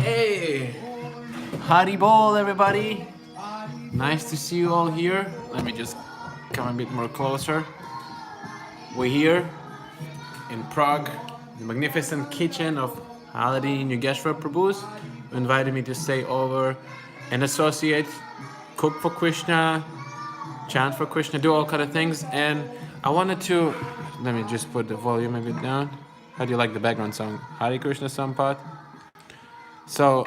Hey, Hari Bol, everybody. Nice to see you all here. Let me just come a bit more closer. We're here in Prague, the magnificent kitchen of Halady Nugeshwar Prabhu's, who invited me to stay over and associate, cook for Krishna, chant for Krishna, do all kind of things. And I wanted to, let me just put the volume a bit down. How do you like the background song? Hare Krishna Sampat. So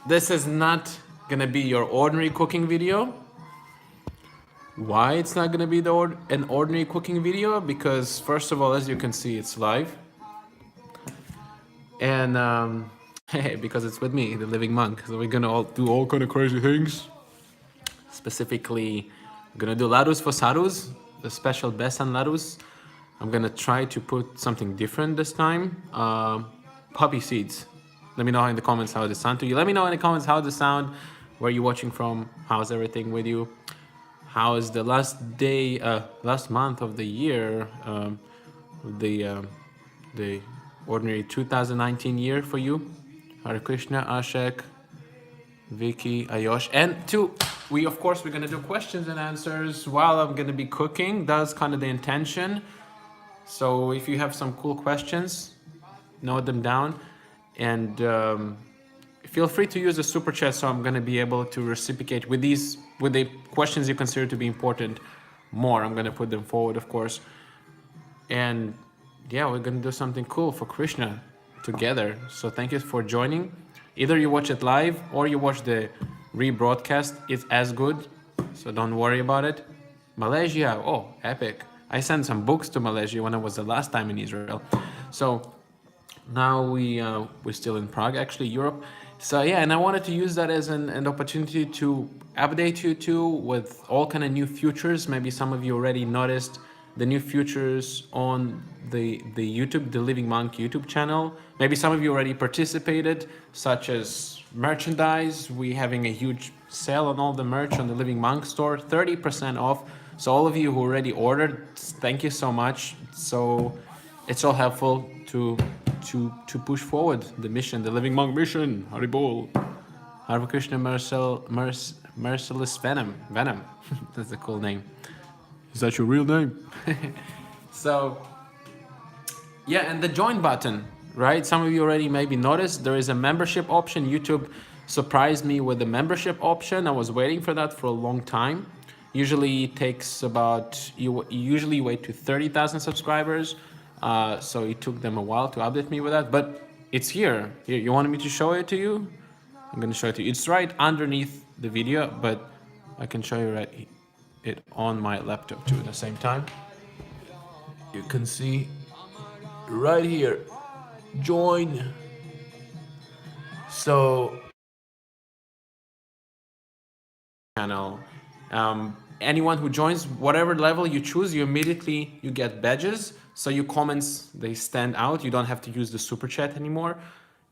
this is not gonna be your ordinary cooking video. Why it's not gonna be an ordinary cooking video? Because first of all, as you can see, it's live. And because it's with me, the living monk. So we're gonna all do all kind of crazy things. Specifically, I'm gonna do ladus for sadhus, the special besan ladus. I'm gonna try to put something different this time. Poppy seeds. Let me know in the comments how they sound to you. Let me know in the comments how they sound, where you're watching from, how's everything with you. How is the last month of the year, the ordinary 2019 year for you? Hare Krishna, Ashek, Vicky, Ayosh, and we're gonna do questions and answers while I'm gonna be cooking. That's kind of the intention. So if you have some cool questions, note them down, and feel free to use the super chat. So I'm gonna be able to reciprocate with the questions you consider to be important more. I'm gonna put them forward, of course. And yeah, we're gonna do something cool for Krishna together. So thank you for joining. Either you watch it live or you watch the rebroadcast. It's as good, so don't worry about it. Malaysia, oh, epic. I sent some books to Malaysia when I was the last time in Israel. So now we're still in Prague, actually, Europe. So yeah, and I wanted to use that as an opportunity to update you too with all kind of new features. Maybe some of you already noticed the new features on the YouTube, the Living Monk YouTube channel. Maybe some of you already participated, such as merchandise. We're having a huge sale on all the merch on the Living Monk store, 30% off. So all of you who already ordered, thank you so much. So it's all helpful to push forward the mission, the Living Monk mission. Hari Bol. Hare Krishna Merciless Venom. That's a cool name. Is that your real name? So yeah, and the join button, right? Some of you already maybe noticed there is a membership option. YouTube surprised me with the membership option. I was waiting for that for a long time. Usually it takes about, you usually wait to 30,000 subscribers. So it took them a while to update me with that, but it's here. Here, you wanted me to show it to you? I'm gonna show it to you. It's right underneath the video, but I can show you it on my laptop too at the same time. You can see right here, join. So channel. Anyone who joins, whatever level you choose, you get badges. So your comments, they stand out. You don't have to use the super chat anymore.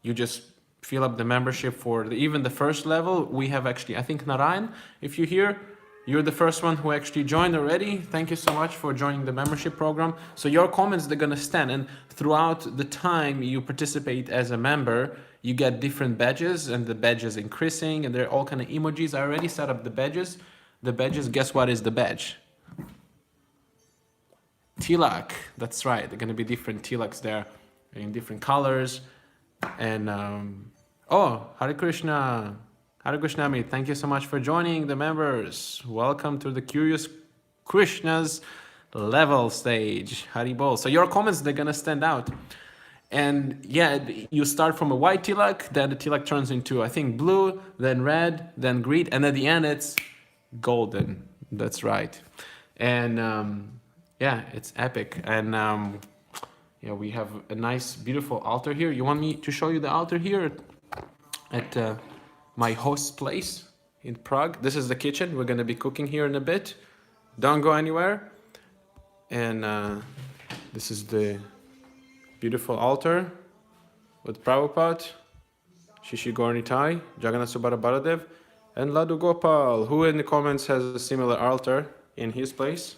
You just fill up the membership for even the first level. We have actually, I think Narayan, if you're here, you're the first one who actually joined already. Thank you so much for joining the membership program. So your comments, they're gonna stand, and throughout the time you participate as a member, you get different badges, and the badges increasing, and there are all kind of emojis. I already set up the badges. The badges, guess what is the badge? Tilak, that's right. There are gonna be different tilaks there in different colors. And oh, Hare Krishna. Hare Krishna, thank you so much for joining the members. Welcome to the Curious Krishna's level stage. Hari Bol. So your comments, they're gonna stand out. And yeah, you start from a white tilak, then the tilak turns into, I think, blue, then red, then green, and at the end it's golden. That's right. And yeah, it's epic. And yeah, we have a nice, beautiful altar here. You want me to show you the altar here at my host's place in Prague? This is the kitchen. We're gonna be cooking here in a bit. Don't go anywhere. And this is the beautiful altar with Prabhupada, Shishi Gornitai, Jagannath Subhara Baladev, and Ladu Gopal, who in the comments has a similar altar in his place.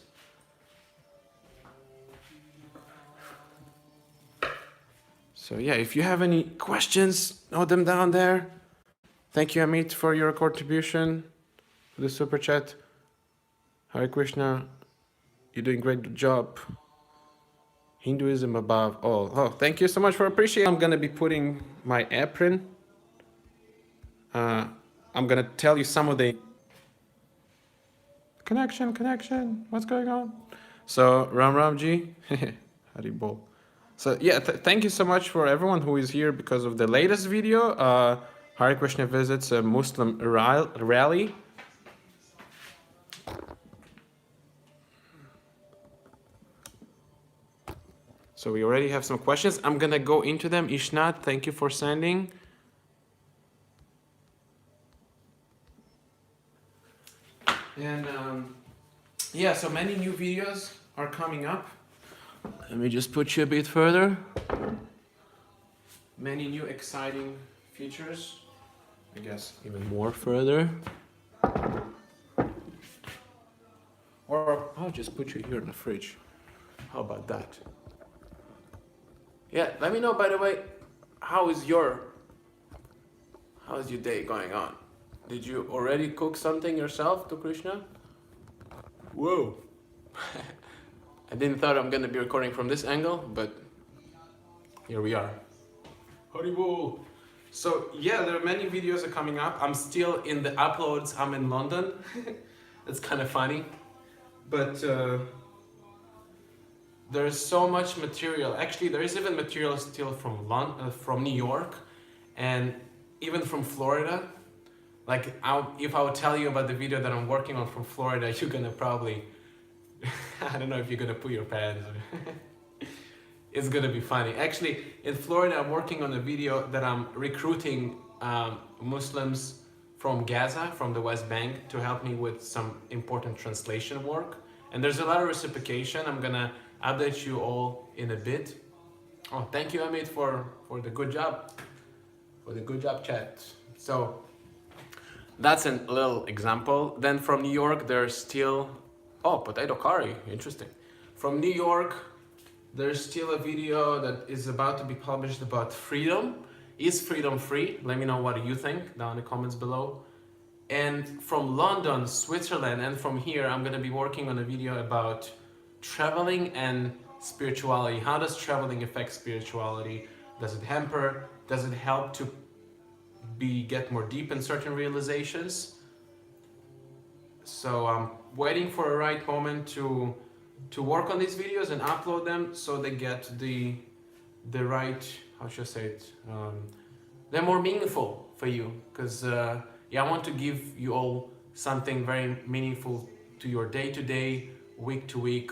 So yeah, if you have any questions, note them down there. Thank you, Amit, for your contribution to the super chat. Hare Krishna, you're doing a great job. Hinduism above all. Oh, thank you so much for appreciating. I'm gonna be putting my apron. I'm gonna tell you some of the connection. What's going on? So Ram Ramji, Haribol. So yeah, thank you so much for everyone who is here because of the latest video. Hare Krishna visits a Muslim rally. So we already have some questions. I'm gonna go into them. Ishnat, thank you for sending. And yeah, so many new videos are coming up. Let me just put you a bit further. Many new exciting features. I guess even more further. Or I'll just put you here in the fridge. How about that? Yeah, let me know, by the way, how's your day going on? Did you already cook something yourself to Krishna? Whoa. I didn't thought I'm gonna be recording from this angle, but here we are. Haribol. So yeah, there are many videos are coming up. I'm still in the uploads. I'm in London. It's kind of funny, but there's so much material. Actually, there is even material still from New York, and even from Florida. Like, if I would tell you about the video that I'm working on from Florida, you're gonna probably, I don't know if you're gonna put your pants. It's gonna be funny. Actually, in Florida, I'm working on a video that I'm recruiting Muslims from Gaza, from the West Bank, to help me with some important translation work. And there's a lot of reciprocation. I'm gonna update you all in a bit. Oh, thank you, Amit, for the good job. For the good job chat. So that's a little example. Then from New York, there's still, oh, potato curry, interesting. From New York, there's still a video that is about to be published about freedom. Is freedom free? Let me know what you think down in the comments below. And from London, Switzerland, and from here, I'm gonna be working on a video about traveling and spirituality. How does traveling affect spirituality? Does it hamper? Does it help to get more deep in certain realizations? So I'm waiting for a right moment to work on these videos and upload them so they get the right, how should I say it, they're more meaningful for you, because yeah, I want to give you all something very meaningful to your day-to-day, week-to-week.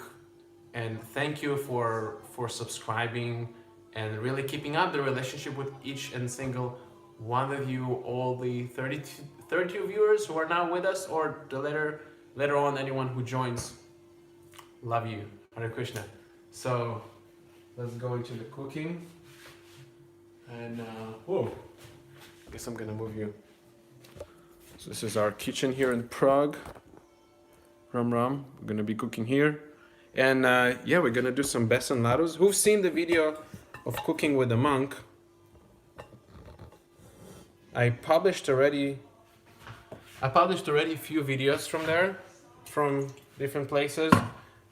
And thank you for subscribing and really keeping up the relationship with each and single one of you, all the 32 viewers who are now with us, or the later on anyone who joins. Love you. Hare Krishna. So let's go into the cooking. And whoa, I guess I'm gonna move you. So this is our kitchen here in Prague. Ram Ram. We're gonna be cooking here. And yeah, we're gonna do some besan ladus. Who've seen the video of cooking with a monk? I published already a few videos from there, from different places. I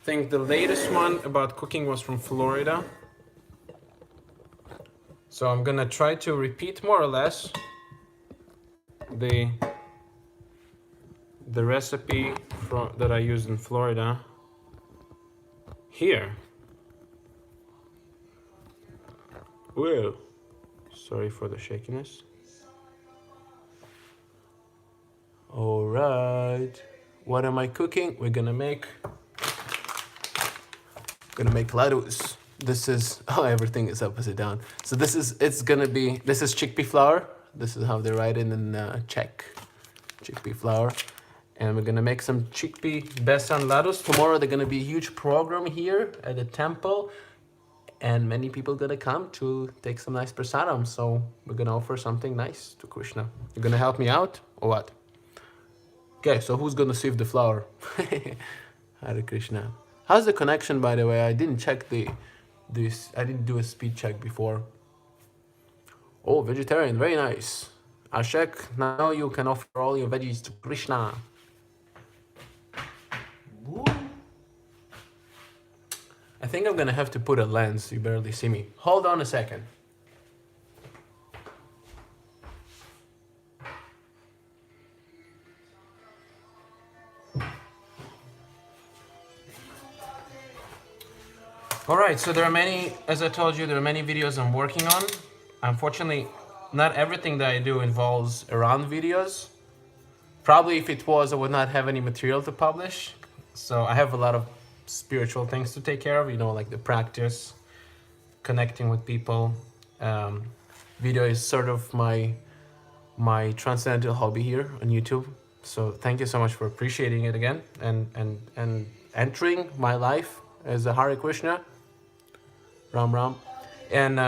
think the latest one about cooking was from Florida. So I'm gonna try to repeat more or less the recipe that I used in Florida here. Well, sorry for the shakiness. All right, what am I cooking? We're gonna make ladus. This is, oh, everything is upside down. So this is chickpea flour. This is how they write it in Czech, chickpea flour. And we're gonna make some chickpea besan ladus. Tomorrow there's gonna be a huge program here at the temple, and many people gonna come to take some nice prasadam. So we're gonna offer something nice to Krishna. You're gonna help me out or what? Okay, so who's gonna sieve the flour? Hare Krishna. How's the connection, by the way? I didn't check I didn't do a speed check before. Oh, vegetarian, very nice. Ashek, now you can offer all your veggies to Krishna. I think I'm gonna have to put a lens, you barely see me. Hold on a second. All right, so there are many, as I told you, there are many videos I'm working on. Unfortunately, not everything that I do involves around videos. Probably if it was, I would not have any material to publish. So I have a lot of spiritual things to take care of, you know, like the practice, connecting with people. Video is sort of my transcendental hobby here on YouTube. So thank you so much for appreciating it again and entering my life as a Hare Krishna. Ram Ram. And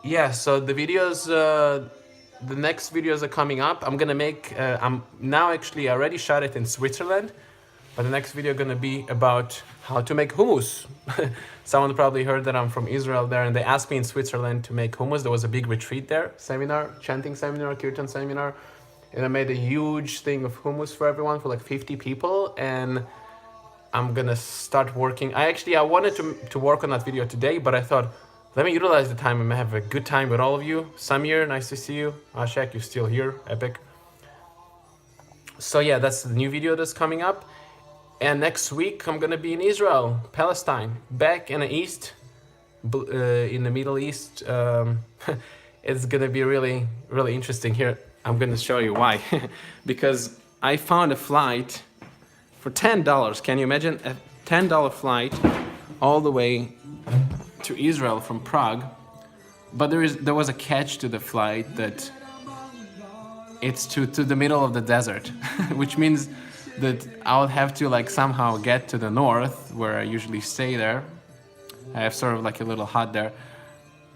yeah, so the videos, the next videos are coming up. I'm gonna make, I'm now actually, I already shot it in Switzerland, but the next video gonna be about how to make hummus. Someone probably heard that I'm from Israel there, and they asked me in Switzerland to make hummus. There was a big retreat there, seminar, chanting seminar, kirtan seminar, and I made a huge thing of hummus for everyone, for like 50 people, and I'm gonna start working. I wanted to work on that video today, but I thought, let me utilize the time and have a good time with all of you. Samir, nice to see you. Ashek, you're still here, epic. So yeah, that's the new video that's coming up. And next week, I'm gonna be in Israel, Palestine, back in the East, in the Middle East. It's gonna be really, really interesting here. I'm gonna show you why. Because I found a flight for $10. Can you imagine a $10 flight all the way to Israel from Prague? But there was a catch to the flight, that it's to the middle of the desert, which means that I would have to like somehow get to the north where I usually stay there. I have sort of like a little hut there.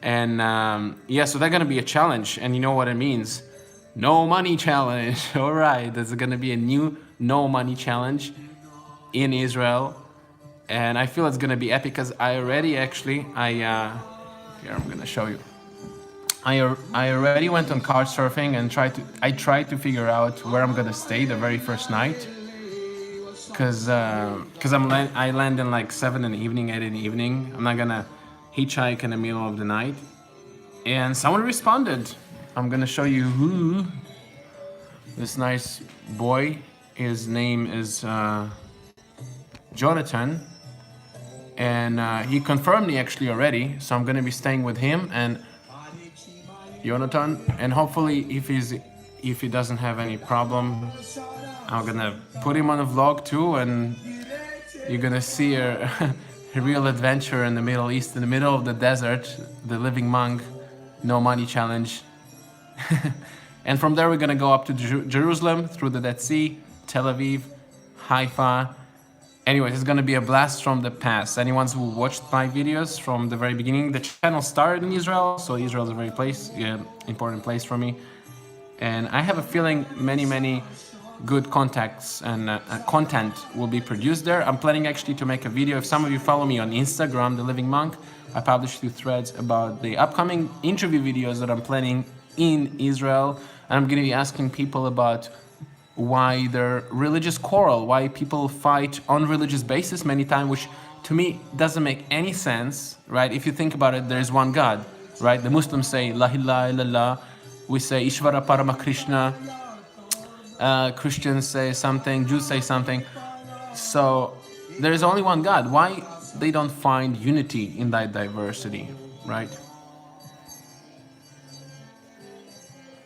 And yeah, so that's gonna be a challenge. And you know what it means? No money challenge. All right, there's gonna be a new no money challenge in Israel. And I feel it's gonna be epic because I already actually, here I'm gonna show you. I already went on couch surfing and I tried to figure out where I'm gonna stay the very first night. Cause I land in like 7 in the evening, 8 in the evening. I'm not gonna hitchhike in the middle of the night. And someone responded. I'm gonna show you who. This nice boy. His name is Jonathan. And he confirmed me actually already. So I'm gonna be staying with him and Jonathan. And hopefully if he doesn't have any problem, I'm gonna put him on a vlog too, and you're gonna see a real adventure in the Middle East, in the middle of the desert, the living monk, no money challenge. And from there we're gonna go up to Jerusalem, through the Dead Sea, Tel Aviv, Haifa. Anyways, it's gonna be a blast from the past. Anyone who watched my videos from the very beginning, the channel started in Israel, so Israel is a very important place for me. And I have a feeling many good contacts and content will be produced there. I'm planning actually to make a video. If some of you follow me on Instagram, The Living Monk, I publish 2 threads about the upcoming interview videos that I'm planning in Israel. And I'm gonna be asking people about why their religious quarrel, why people fight on religious basis many times, which to me doesn't make any sense, right? If you think about it, there is one God, right? The Muslims say, La ilaha illallah. We say, Ishvara Parama Krishna. Christians say something, Jews say something. So there is only one God. Why they don't find unity in that diversity, right?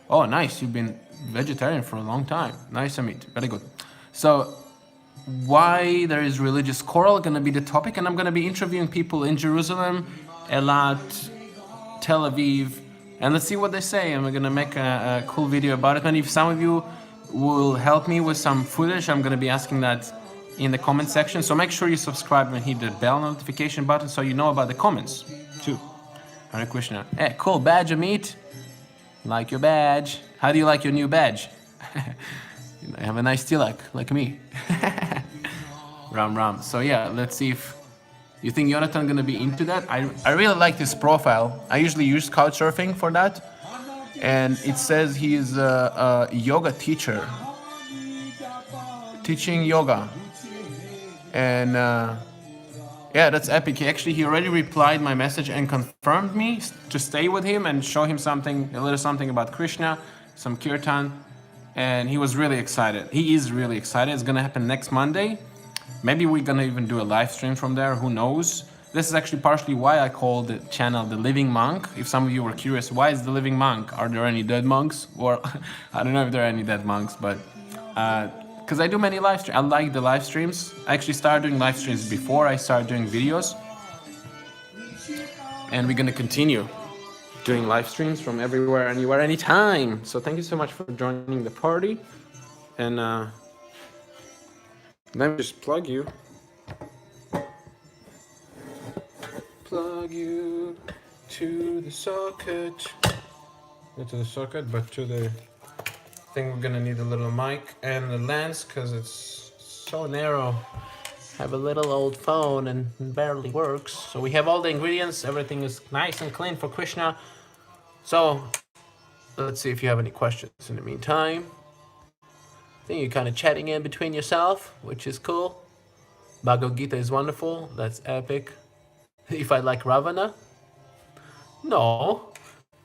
Oh, nice. You've been vegetarian for a long time. Nice, Amit. Very good. So why there is religious quarrel gonna be the topic, and I'm gonna be interviewing people in Jerusalem, Elat, Tel Aviv, and let's see what they say. And we're gonna make a cool video about it. And if some of you will help me with some footage, I'm gonna be asking that in the comment section. So make sure you subscribe and hit the bell notification button so you know about the comments too. Hare Krishna. Hey, cool badge, Amit. Like your badge. How do you like your new badge? You have a nice tilak, like me. Ram Ram. So yeah, let's see if you think Jonathan gonna be into that. I really like this profile. I usually use couch surfing for that. and it says he is a yoga teacher, teaching yoga, and yeah, that's epic. He already replied my message and confirmed me to stay with him and show him something, a little something about Krishna, some kirtan, and he was really excited. He is really excited. It's gonna happen next Monday. Maybe we're gonna even do a live stream from there, who knows. This is actually partially why I called the channel The Living Monk. If some of you were curious, why is The Living Monk? Are there any dead monks? Or I don't know if there are any dead monks, but because I do many live streams. I like the live streams. I actually started doing live streams before I started doing videos. And we're gonna continue doing live streams from everywhere, anywhere, anytime. So thank you so much for joining the party. And let me just plug you. Plug you to the socket. Not to the socket, but to the thing. We're gonna need a little mic and a lens because it's so narrow. I have a little old phone and it barely works. So we have all the ingredients. Everything is nice and clean for Krishna. So let's see if you have any questions in the meantime. I think you're kind of chatting in between yourself, which is cool. Bhagavad Gita is wonderful. That's epic. If I like Ravana? No,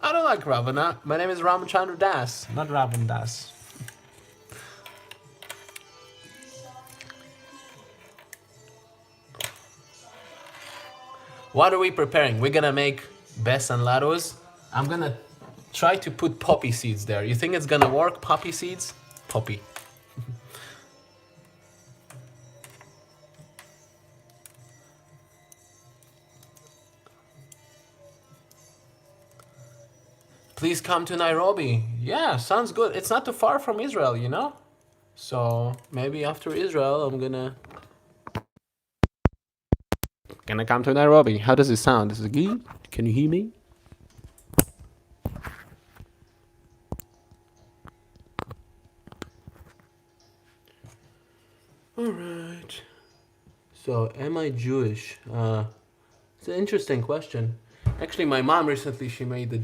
I don't like Ravana. My name is Ramachandra Das, not Ravan Das. What are we preparing? We're gonna make besan lados. I'm gonna try to put poppy seeds there. You think it's gonna work? Poppy seeds? Poppy. Please come to Nairobi. Yeah, sounds good. It's not too far from Israel, you know? So maybe after Israel, I'm gonna come to Nairobi. How does it sound? Is it good? Can you hear me? All right. So, am I Jewish? It's an interesting question. Actually, my mom recently, she made the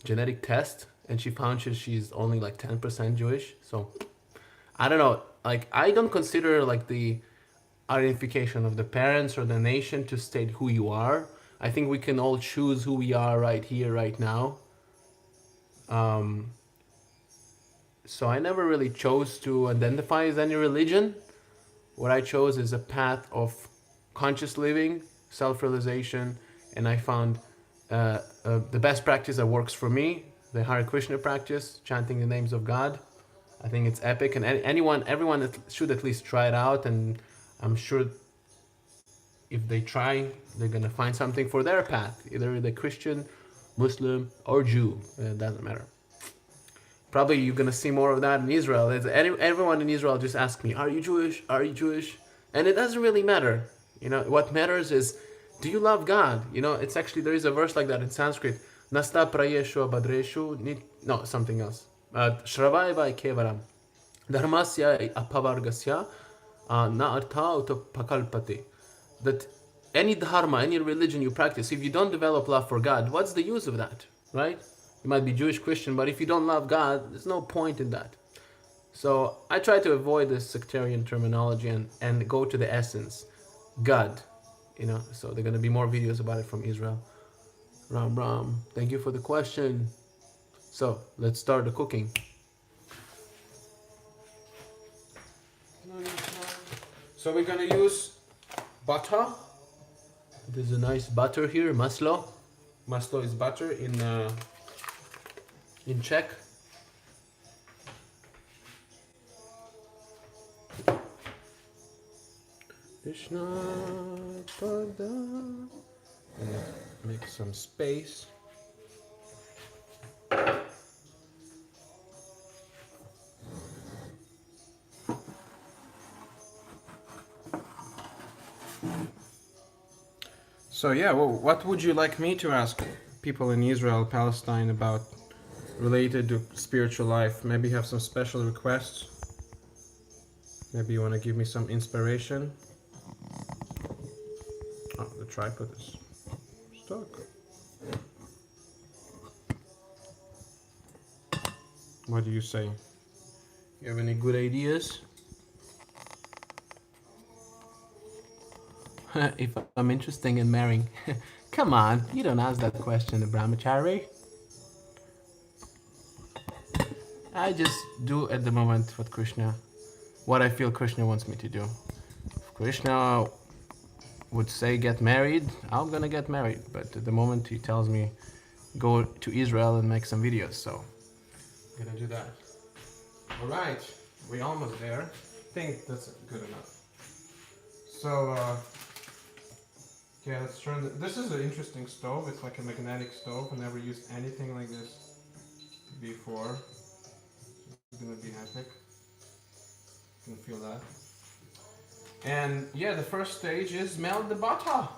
genetic test and she found she's only like 10% Jewish. So I don't know, like I don't consider like the identification of the parents or the nation to state who you are. I think we can all choose who we are right here, right now. So I never really chose to identify as any religion. What I chose is a path of conscious living, self-realization, and I found the best practice that works for me, the Hare Krishna practice, chanting the names of God. I think it's epic, and everyone should at least try it out, and I'm sure if they try, they're gonna find something for their path, either the Christian, Muslim, or Jew. It doesn't matter. Probably you're gonna see more of that in Israel. Everyone in Israel just asks me, "Are you Jewish? Are you Jewish?" And it doesn't really matter. You know, what matters is, do you love God? You know, it's actually, there is a verse like that in Sanskrit. Nasta prayeshu abadreshu, no, something else. Shravaiva kevaram. Dharmasya apavargasya na artha utopakalpate. That any dharma, any religion you practice, if you don't develop love for God, what's the use of that, right? You might be Jewish, Christian, but if you don't love God, there's no point in that. So I try to avoid this sectarian terminology and go to the essence, God. You know, so there are going to be more videos about it from Israel. Ram Ram, thank you for the question. So let's start the cooking. So we're going to use butter. There's a nice butter here, maslo. Maslo is butter in Czech. Krishna Pada. Make some space. So yeah, well, what would you like me to ask people in Israel, Palestine about related to spiritual life? Maybe you have some special requests. Maybe you want to give me some inspiration. Oh, the tripod is stuck. What do you say? You have any good ideas? If I'm interested in marrying. Come on, you don't ask that question, Brahmachari. I just do at the moment what I feel Krishna wants me to do. If Krishna would say get married, I'm gonna get married. But at the moment he tells me go to Israel and make some videos, so I'm gonna do that. Alright, we're almost there. I think that's good enough. So, yeah, let's turn this is an interesting stove. It's like a magnetic stove. I never used anything like this before. It's gonna be epic. You can feel that. And yeah, the first stage is melt the butter.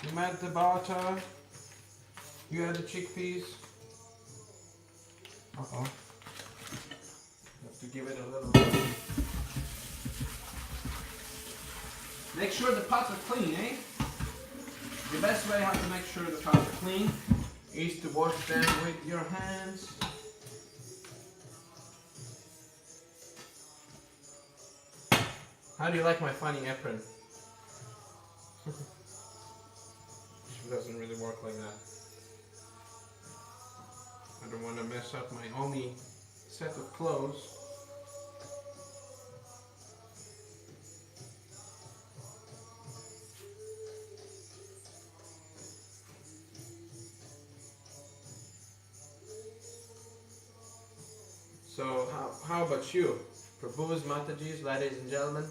You melt the butter. You add the chickpeas. Uh-oh. Have to give it a little bit. Make sure the pots are clean, eh? The best way how to make sure the pots are clean is to wash them with your hands. How do you like my funny apron? It doesn't really work like that. I don't want to mess up my only set of clothes. So how about you? Prabhus, Matajis, ladies and gentlemen,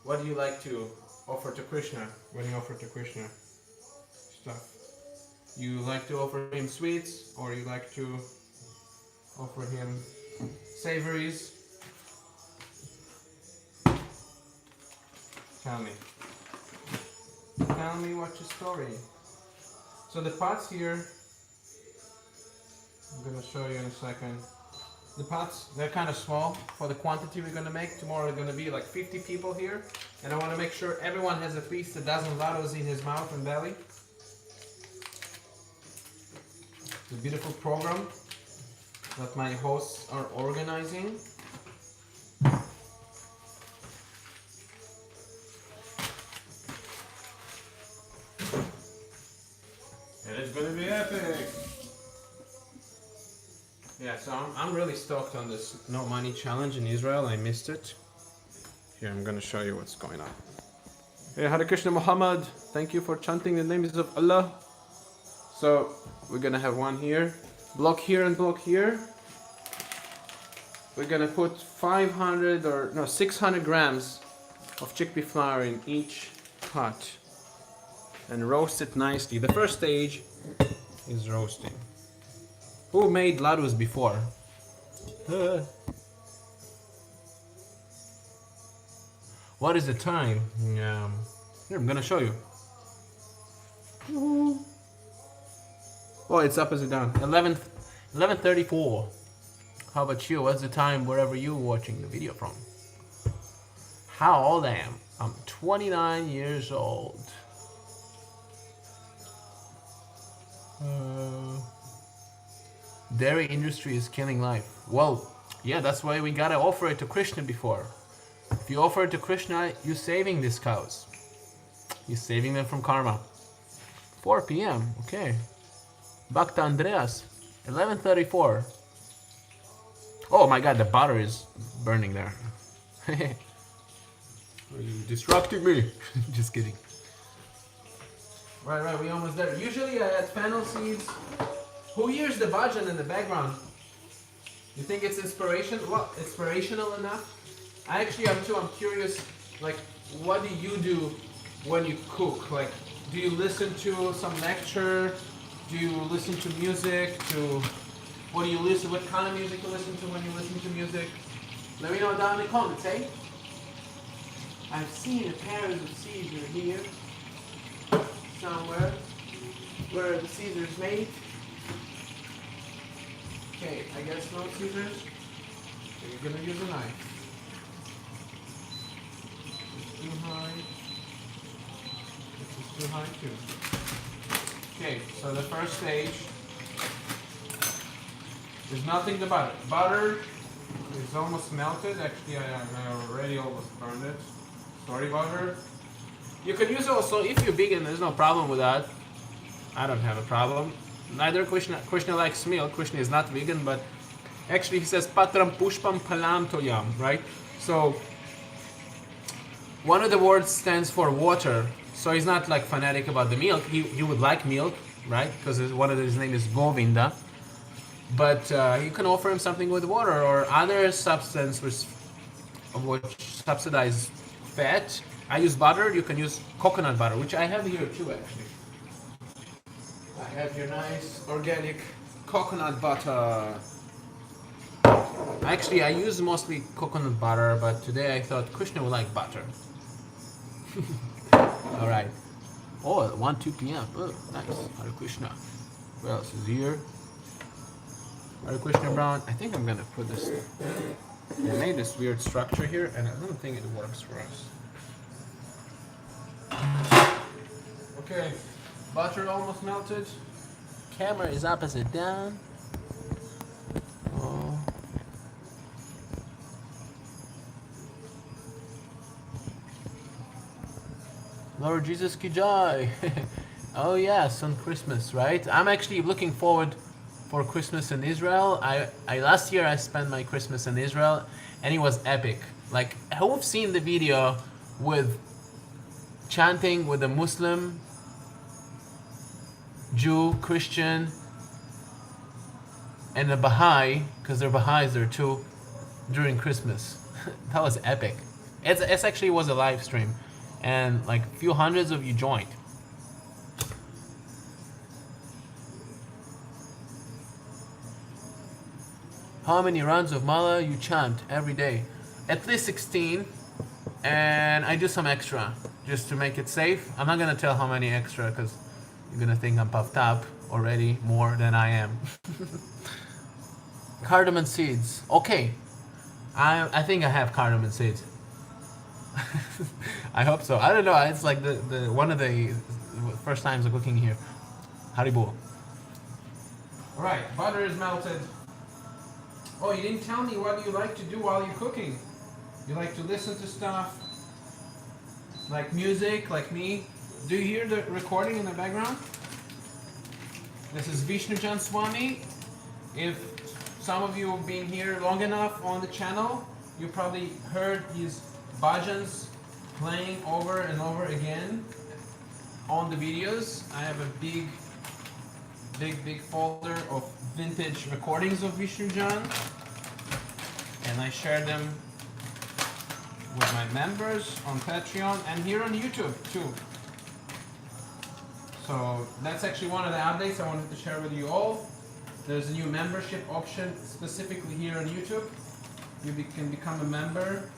what do you like to offer to Krishna when you offer to Krishna stuff? You like to offer him sweets, or you like to offer him savories? Tell me. Tell me what's your story. So the pots here, I'm gonna show you in a second. The pots, they're kind of small for the quantity we're gonna make. Tomorrow we're gonna be like 50 people here, and I want to make sure everyone has at least a dozen laddus in his mouth and belly. It's a beautiful program that my hosts are organizing. And it's gonna be epic! Yeah, so I'm really stoked on this no money challenge in Israel. I missed it. Here, I'm gonna show you what's going on. Hey, Hare Krishna Muhammad, thank you for chanting the names of Allah. So, we're gonna have one here, block here and block here. We're gonna put 600 grams of chickpea flour in each pot and roast it nicely. The first stage is roasting. Who made laddus before? What is the time? Here, I'm gonna show you. Oh, it's opposite down. 11:34. How about you? What's the time wherever you're watching the video from? How old I am? I'm 29 years old. Dairy industry is killing life. Well, yeah, that's why we gotta offer it to Krishna before. If you offer it to Krishna, you're saving these cows. You're saving them from karma. 4 p.m. Okay. Bhakta Andreas, 11:34. Oh my God, the butter is burning there. You're distracting me. Just kidding. Right, we almost there. Usually I add fennel seeds. Who hears the bhajan in the background? You think it's inspirational enough? I actually am too. I'm curious, like, what do you do when you cook? Like, do you listen to some lecture? Do you listen to music? What do you listen? What kind of music you listen to when you listen to music? Let me know down in the comments, eh? I've seen a pair of Caesar here somewhere. Where are the Caesars made? Okay, I guess no scissors. So you're gonna use a knife. It's too high. This is too high too. Okay, so the first stage is melting the butter. Butter is almost melted. Actually, I already almost burned it. Sorry, butter. You could use also, if you're vegan, there's no problem with that. I don't have a problem. Neither Krishna likes milk. Krishna is not vegan, but actually he says patram pushpam palam toyam, right? So one of the words stands for water. So he's not like fanatic about the milk. He would like milk, right? Because one of his name is Govinda. But you can offer him something with water or other substance which subsidize fat. I use butter. You can use coconut butter, which I have here too, actually. I have your nice organic coconut butter. Actually, I use mostly coconut butter, but today I thought Krishna would like butter. All right. Oh, 1-2 p.m. Oh, nice. Hare Krishna. What else is here? Hare Krishna Brown. I think I'm gonna put this. They made this weird structure here, and I don't think it works for us. Okay, butter almost melted. Camera is opposite down. Oh. Lord Jesus ki jai. Oh yes, on Christmas, right? I'm actually looking forward for Christmas in Israel. I last year I spent my Christmas in Israel, and it was epic. Like, who've seen the video with chanting with a Muslim, Jew, Christian, and a Baha'i, because they're Baha'is there too, during Christmas? That was epic. It actually was a live stream, and like a few hundreds of you joined. How many rounds of mala you chant every day? At least 16, and I do some extra just to make it safe. I'm not gonna tell how many extra because you're gonna think I'm puffed up already more than I am. Cardamom seeds. Okay, I think I have cardamom seeds. I hope so. I don't know. It's like the one of the first times of cooking here. Haribo. All right, butter is melted. Oh, you didn't tell me what you like to do while you're cooking. You like to listen to stuff, like music, like me. Do you hear the recording in the background? This is Vishnujan Swami. If some of you have been here long enough on the channel, you probably heard his bhajans playing over and over again on the videos. I have a big folder of vintage recordings of Vishnujan, and I share them with my members on Patreon and here on YouTube too. So that's actually one of the updates I wanted to share with you all. There's a new membership option specifically here on YouTube. You can become a member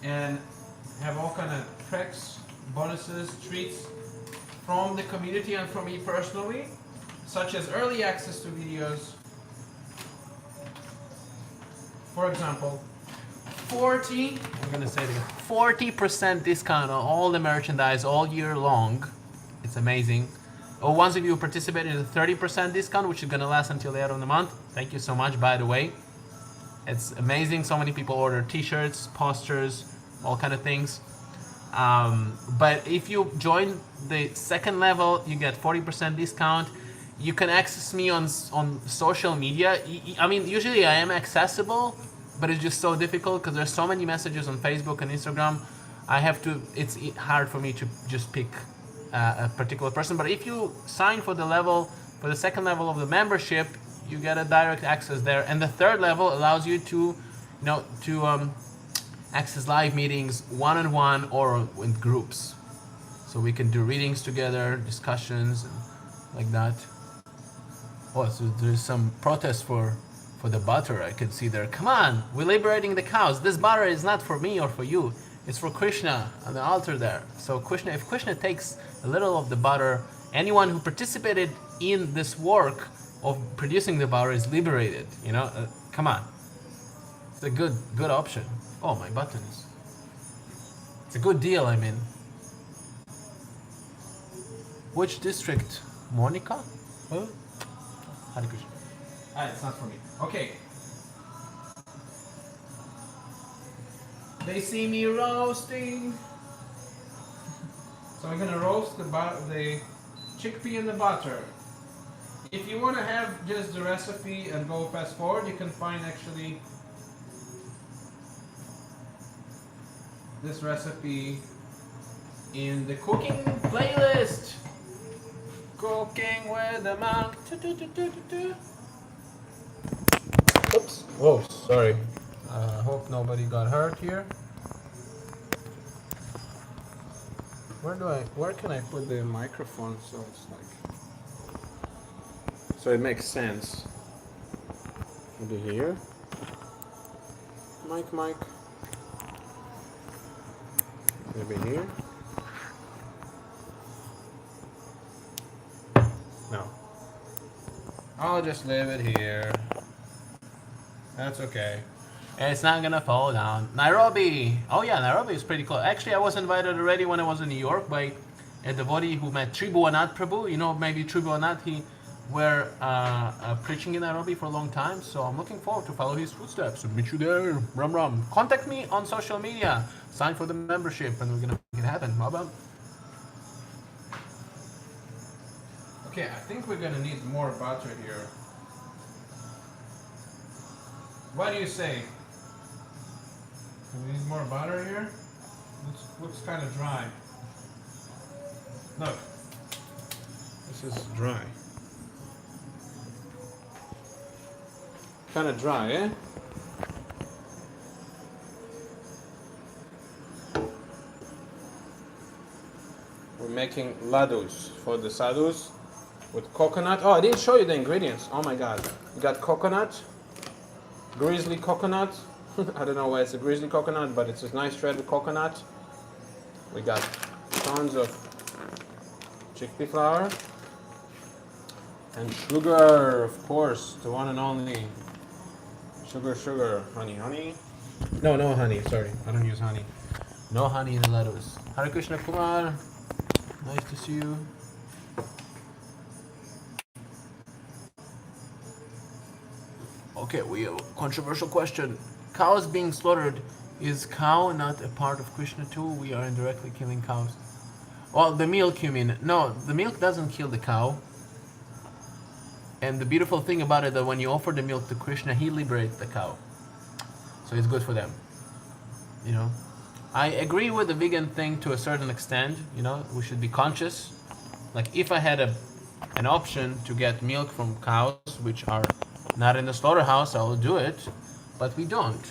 and have all kind of tricks, bonuses, treats from the community and from me personally, such as early access to videos. For example, I'm gonna say it again, 40% discount on all the merchandise all year long. It's amazing. Or once of you participate in a 30% discount, which is gonna last until the end of the month. Thank you so much, by the way. It's amazing. So many people order t-shirts, posters, all kind of things. But if you join the second level, you get 40% discount. You can access me on social media. I mean, usually I am accessible, but it's just so difficult because there's so many messages on Facebook and Instagram. It's hard for me to just pick a particular person. But if you sign for the second level of the membership, you get a direct access there. And the third level allows you to access live meetings one-on-one or in groups. So we can do readings together, discussions, and like that. Oh, so there's some protest for the butter I can see there. Come on, we're liberating the cows. This butter is not for me or for you. It's for Krishna on the altar there. So if Krishna takes a little of the butter, anyone who participated in this work of producing the butter is liberated. Come on. It's a good option. Oh, my buttons. It's a good deal, I mean. Which district? Monica? Huh? Hare Krishna. Ah, it's not for me. Okay. They see me roasting. So I'm gonna roast the chickpea in the butter. If you want to have just the recipe and go fast forward, you can find actually this recipe in the cooking playlist. Cooking with the monk. Oops. Whoa, sorry. Hope nobody got hurt here. Where can I put the microphone so it's like, so it makes sense? Maybe here. Mic. Maybe here. No. I'll just leave it here. That's okay. It's not gonna fall down. Nairobi! Oh yeah, Nairobi is pretty close. Actually, I was invited already when I was in New York by a devotee who met Tribu Anand Prabhu. You know, maybe Tribu Anand, he were preaching in Nairobi for a long time. So I'm looking forward to follow his footsteps and meet you there. Ram Ram. Contact me on social media. Sign for the membership and we're gonna make it happen. How about? Okay, I think we're gonna need more butter here. What do you say? Do we need more butter here? Looks kind of dry. Look, this is dry. Kind of dry, eh? We're making ladus for the sadhus with coconut. Oh, I didn't show you the ingredients. Oh my god. You got coconut, grizzly coconut. I don't know why it's a grizzly coconut, but it's a nice shredded coconut. We got tons of chickpea flour and sugar, of course, the one and only. Sugar, honey. No honey, sorry, I don't use honey. No honey in the lettuce. Hare Krishna Kumar, nice to see you. Okay, we have a controversial question. Cows being slaughtered, is cow not a part of Krishna too? We are indirectly killing cows. Well, the milk you mean? No, the milk doesn't kill the cow. And the beautiful thing about it that when you offer the milk to Krishna, he liberates the cow. So it's good for them. You know? I agree with the vegan thing to a certain extent. You know, we should be conscious. Like if I had an option to get milk from cows which are not in the slaughterhouse, I will do it. But we don't.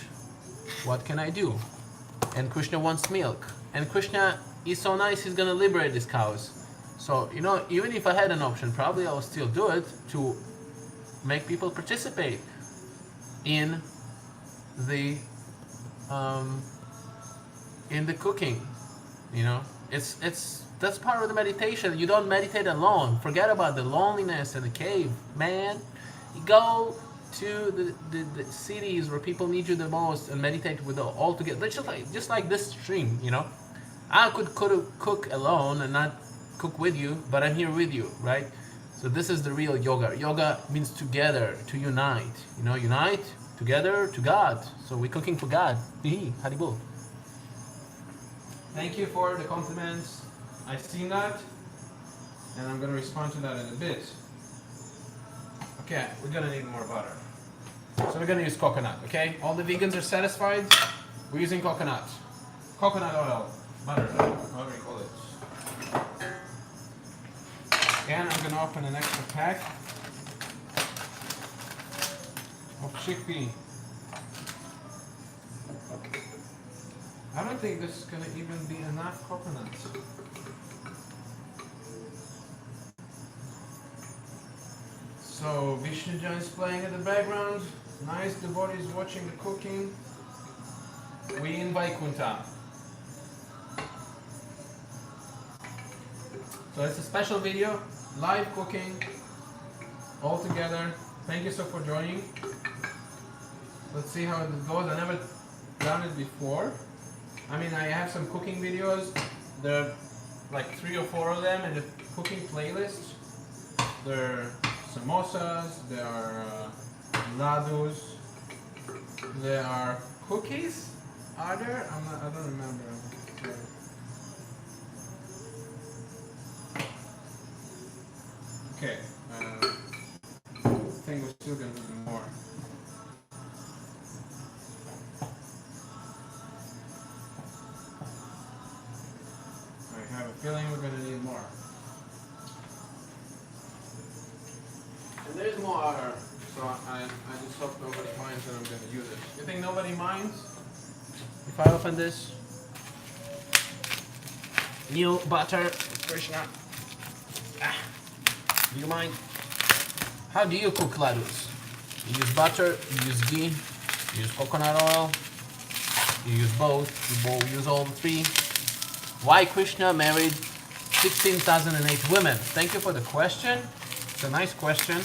What can I do? And Krishna wants milk. And Krishna is so nice, he's gonna liberate these cows. So, you know, even if I had an option, probably I will still do it to make people participate in the cooking. You know, that's part of the meditation. You don't meditate alone. Forget about the loneliness in the cave, man. You go to the cities where people need you the most and meditate with all together. Just like this stream, you know. I could cook alone and not cook with you, but I'm here with you, right? So this is the real yoga. Yoga means together, to unite. You know, unite together to God. So we're cooking for God. Haribol. Thank you for the compliments. I've seen that, and I'm gonna respond to that in a bit. Okay, we're gonna need more butter. So we're gonna use coconut, okay? All the vegans are satisfied. We're using coconut. Coconut oil, butter, however you call it. And I'm gonna open an extra pack of chickpea. Okay. I don't think this is gonna even be enough coconut. So Vishnu is playing in the background. Nice devotees watching the cooking. We in Vaikuntha. So it's a special video, live cooking, all together. Thank you so for joining. Let's see how it goes. I never done it before. I mean, I have some cooking videos. There are like 3 or 4 of them in the cooking playlist. There are samosas, there are ladus. There are cookies. Are there? I don't remember. Okay. I think we're still gonna need more. I have a feeling we're gonna need more. And there's more, so I just hope nobody minds that I'm going to use it. You think nobody minds if I open this? New butter, KRSNA. Do you mind? How do you cook ladus? You use butter, you use ghee, you use coconut oil, you use both, you use all three. Why KRSNA married 16,008 women? Thank you for the question. It's a nice question.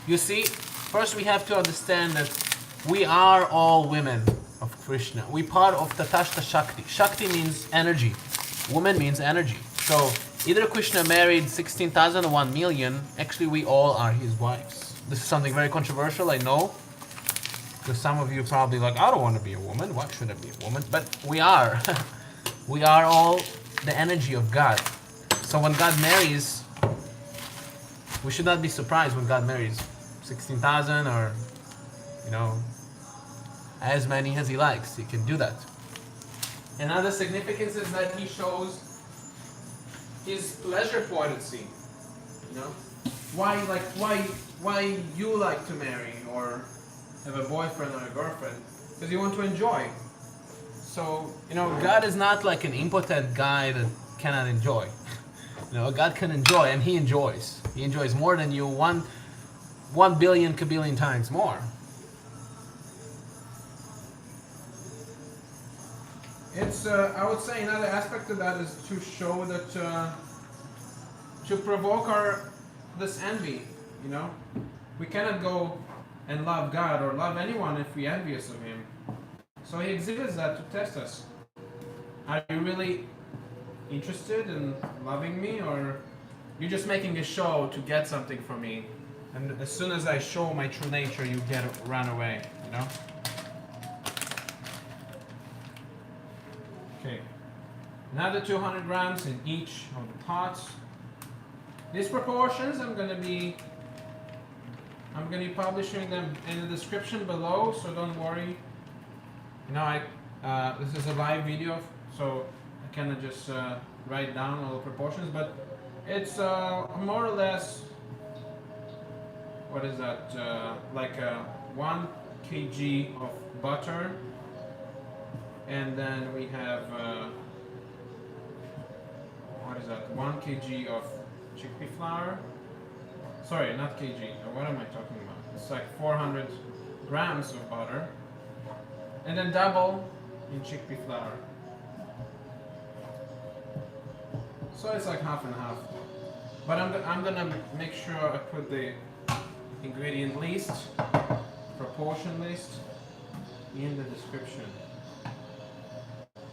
You see, first we have to understand that we are all women of KRSNA. We part of Tatashta Shakti. Shakti means energy. Woman means energy. So either KRSNA married 16,000 or 1 million. Actually, we all are his wives. This is something very controversial, I know. Because some of you probably like, I don't want to be a woman. Why should I be a woman? But we are. We are all the energy of God. So when God marries, we should not be surprised when God marries 16,000 or, you know, as many as he likes. He can do that. Another significance is that he shows his pleasure potency. You know, why you like to marry or have a boyfriend or a girlfriend? Because you want to enjoy. So, you know, God is not like an impotent guy that cannot enjoy. You know, God can enjoy, and he enjoys. He enjoys more than you, 1 billion kabillion times more. It's, I would say another aspect of that is to show that, to provoke this envy, you know. We cannot go and love God or love anyone if we're envious of him. So he exhibits that to test us. Are you really interested in loving me, or you're just making a show to get something from me? And as soon as I show my true nature, you run away, you know? Okay. Another 200 grams in each of the pots. These proportions, I'm gonna be publishing them in the description below, so don't worry. You know, this is a live video, so I cannot just write down all the proportions, but it's more or less, what is that, like 1 kg of butter, and then we have, what is that, 1 kg of chickpea flour. Sorry, not kg, what am I talking about? It's like 400 grams of butter. And then double in chickpea flour. So it's like half and half. But I'm gonna make sure I put the ingredient list, proportion list, in the description.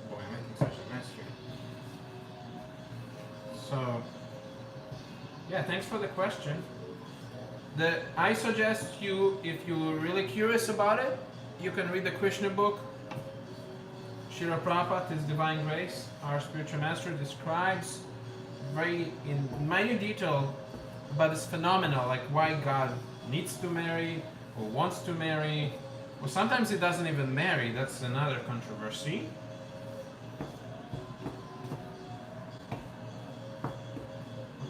Boy, I'm making such a mess here. So, yeah, thanks for the question. I suggest you, if you're really curious about it, you can read the KRSNA book. Srila Prabhupada, His Divine Grace, our spiritual master, describes very in minute detail about this phenomenon, like why God needs to marry or wants to marry, or sometimes he doesn't even marry. That's another controversy.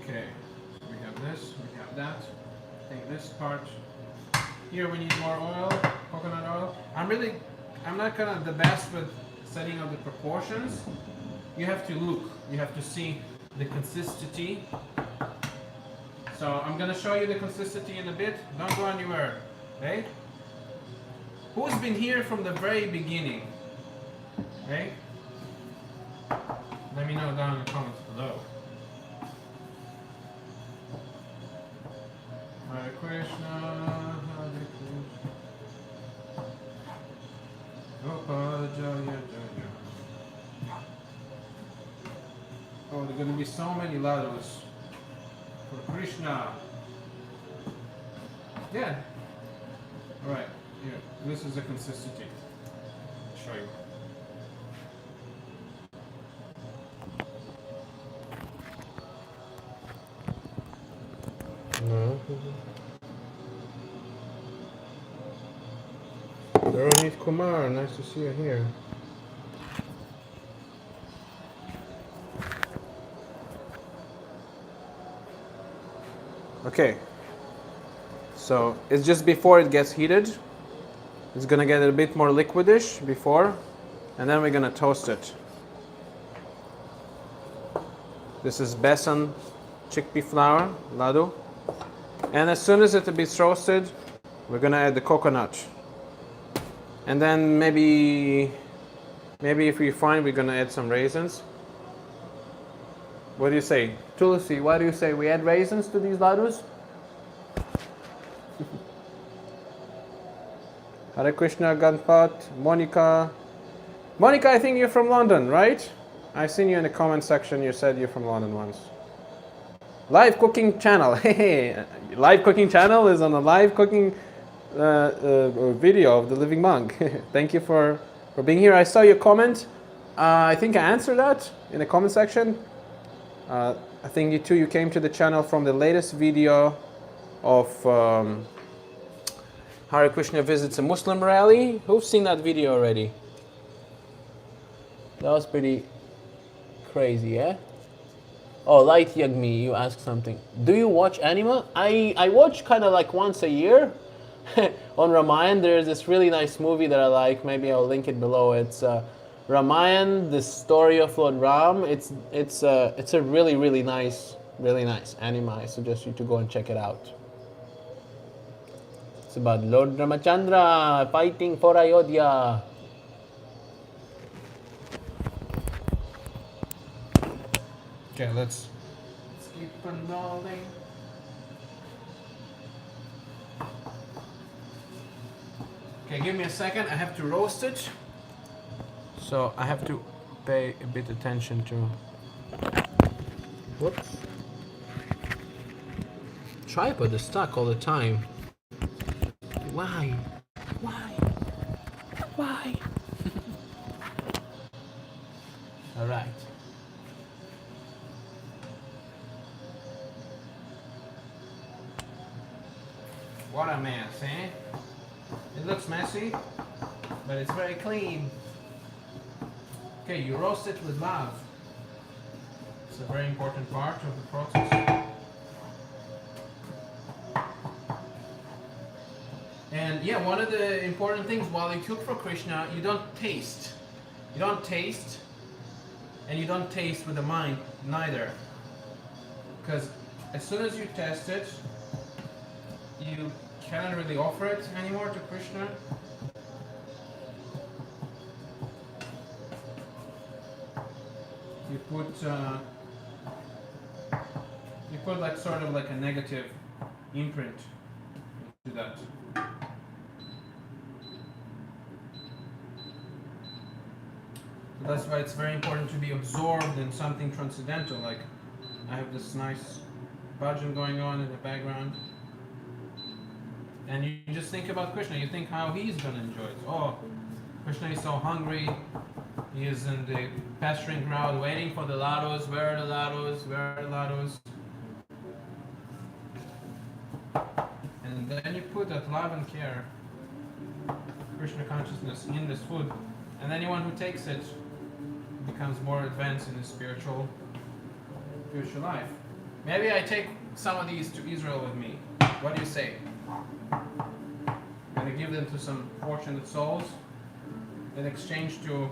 Okay, we have this, we have that. Take this part. Here we need more oil, coconut oil. I'm not gonna the best with setting up the proportions. You have to look, you have to see the consistency. So I'm gonna show you the consistency in a bit. Don't go anywhere, okay? Who's been here from the very beginning? Okay? Let me know down in the comments below. Hare Krishna, Hare Krishna. Gopala Jaya Jaya. Oh, there are going to be so many ladus for Krishna. Yeah. Alright, here. This is the consistency. I'll show you. No. Ronit Kumar, nice to see you here. Okay. So it's just before it gets heated. It's gonna get a bit more liquidish before, and then we're gonna toast it. This is besan chickpea flour, ladu. And as soon as it gets roasted, we're gonna add the coconut. And then maybe if we find, we're gonna add some raisins. What do you say? Tulsi, why do you say we add raisins to these ladus? Hare Krishna, Ganpat, Monica. Monica, I think you're from London, right? I've seen you in the comment section, you said you're from London once. Live cooking channel. Hey, live cooking channel is on a live cooking video of the Living Monk. Thank you for being here. I saw your comment. I think I answered that in the comment section. I think you came to the channel from the latest video of Hare Krishna visits a Muslim rally. Who's seen that video already? That was pretty crazy, eh? Oh, Light Yagmi, you asked something. Do you watch anime? I watch kind of like once a year. On Ramayan, there's this really nice movie that I like. Maybe I'll link it below. It's Ramayan, the story of Lord Ram. It's a really nice anime. I suggest you to go and check it out. It's about Lord Ramachandra fighting for Ayodhya. Okay, let's keep on rolling. Okay, give me a second. I have to roast it. So I have to pay a bit attention to. Whoops. Tripod is stuck all the time. Why? All right. What a mess, eh? It looks messy, but it's very clean. Okay, you roast it with love. It's a very important part of the process. And yeah, one of the important things while you cook for Krishna, you don't taste. You don't taste, and you don't taste with the mind, neither. Because as soon as you test it, you cannot really offer it anymore to Krishna. You put like sort of like a negative imprint to that. So that's why it's very important to be absorbed in something transcendental. Like I have this nice bhajan going on in the background. And you just think about Krishna, you think how he's going to enjoy it. Oh, Krishna is so hungry, he is in the pasturing ground waiting for the ladus. Where are the ladus? Where are the ladus? And then you put that love and care, Krishna consciousness in this food. And anyone who takes it becomes more advanced in his spiritual life. Maybe I take some of these to Israel with me. What do you say? I'm going to give them to some fortunate souls in exchange to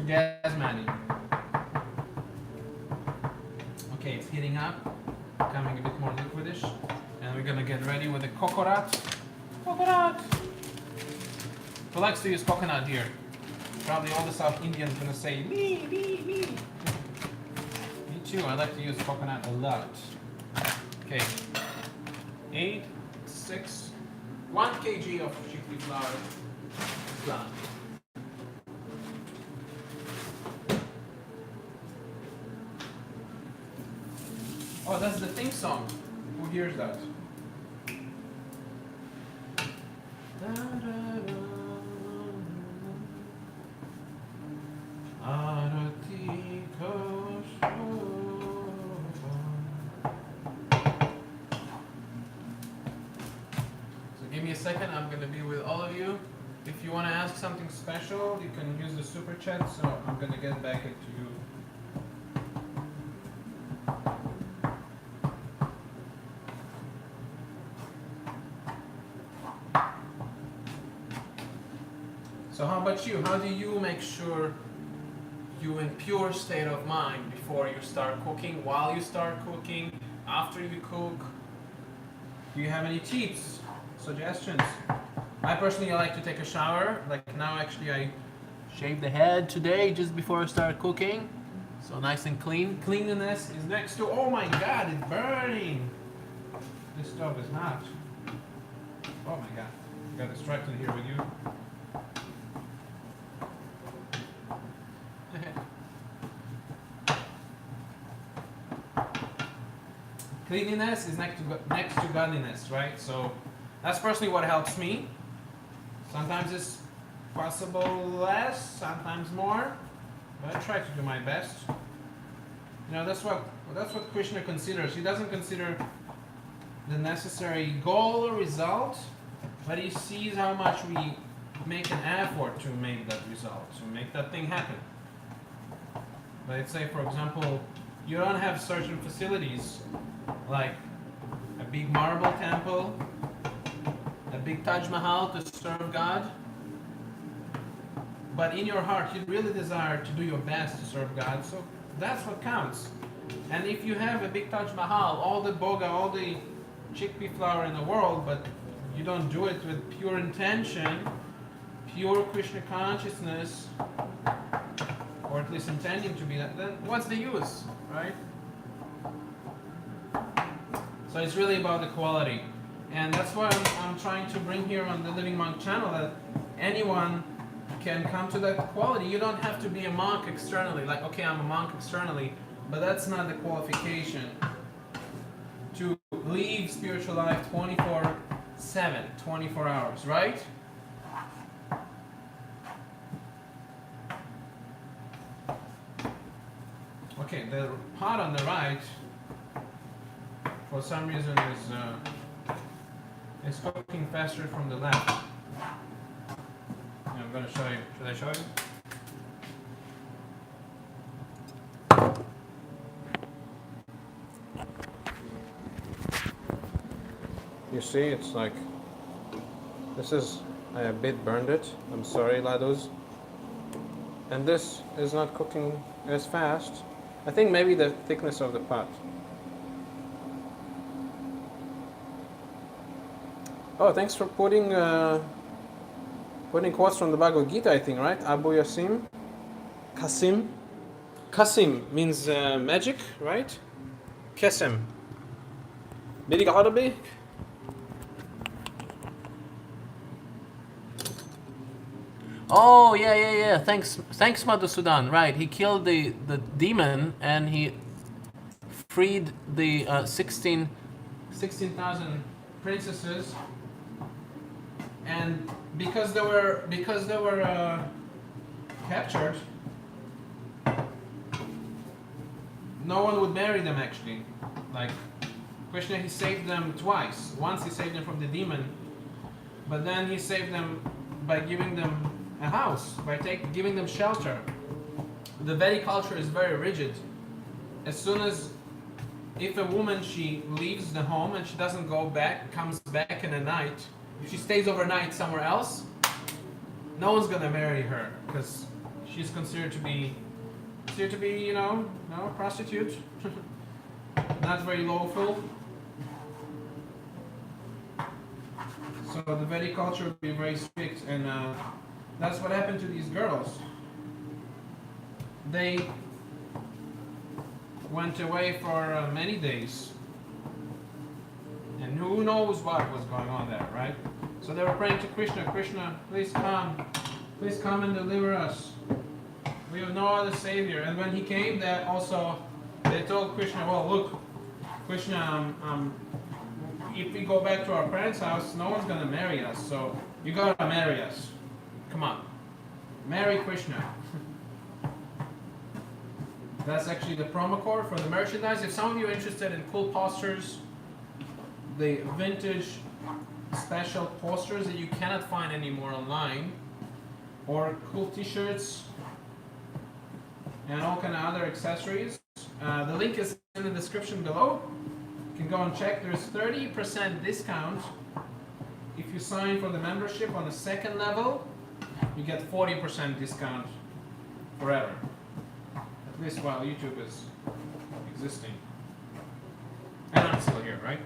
gas money. Okay, it's heating up, becoming a bit more liquidish, and we're going to get ready with the coconut. Coconut! Who likes to use coconut here? Probably all the South Indians are going to say, me. Me too, I like to use coconut a lot. Okay, 1 kg of chickpea flour. Oh, that's the theme song. Who hears that? Give me a second, I'm going to be with all of you. If you want to ask something special, you can use the super chat, so I'm going to get back into you. So how about you? How do you make sure you're in pure state of mind before you start cooking, while you start cooking, after you cook? Do you have any tips, suggestions? I personally like to take a shower. Like now actually I shaved the head today just before I start cooking. So nice and clean. Cleanliness is next to, oh my god, it's burning! This stove is hot. Oh my god, I got distracted here with you. Cleanliness is next to godliness, right? So that's personally what helps me. Sometimes it's possible less, sometimes more, but I try to do my best. You know, that's what Krishna considers. He doesn't consider the necessary goal or result, but he sees how much we make an effort to make that result, to make that thing happen. Let's say, for example, you don't have certain facilities like a big marble temple, a big Taj Mahal to serve God, but in your heart you really desire to do your best to serve God, so that's what counts. And if you have a big Taj Mahal, all the boga, all the chickpea flour in the world, but you don't do it with pure intention, pure Krishna consciousness, or at least intending to be that, then what's the use, right? So it's really about the quality. And that's why I'm trying to bring here on the Living Monk channel that anyone can come to that quality. You don't have to be a monk externally, like, okay, I'm a monk externally, but that's not the qualification to live spiritual life 24/7, 24 hours, right? Okay, the pot on the right, for some reason, is cooking faster from the left. I'm going to show you. Should I show you? You see, it's like, this is, I a bit burned it. I'm sorry, ladus. And this is not cooking as fast. I think maybe the thickness of the pot. Oh, thanks for putting quotes from the Bhagavad Gita, I think, right? Abu Yasim, Kasim. Kasim means magic, right? Kesem. Bilig Arabi. Oh, yeah. Thanks, Madhusudan. Right, he killed the demon and he freed the 16,000 princesses. And because they were captured, no one would marry them actually. Like Krishna, he saved them twice. Once he saved them from the demon, but then he saved them by giving them a house, by giving them shelter. The Vedic culture is very rigid. As soon as, if a woman, she leaves the home and she doesn't go back, comes back in the night, if she stays overnight somewhere else, no one's gonna marry her because she's considered to be, you know, a prostitute, not very lawful. So the Vedic culture would be very strict, and that's what happened to these girls. They went away for many days. And who knows what was going on there, right? So they were praying to Krishna, Krishna, please come and deliver us. We have no other savior. And when he came, that also, they told Krishna, well, look, Krishna, if we go back to our parents' house, no one's going to marry us. So You gotta marry us. Come on. Marry Krishna. That's actually the promo code for the merchandise. If some of you are interested in cool posters, the vintage special posters that you cannot find anymore online, or cool t-shirts and all kind of other accessories, the link is in the description below. You can go and check. There's 30% discount if you sign for the membership on the second level. You get 40% discount forever, at least while YouTube is existing. And I'm still here, right?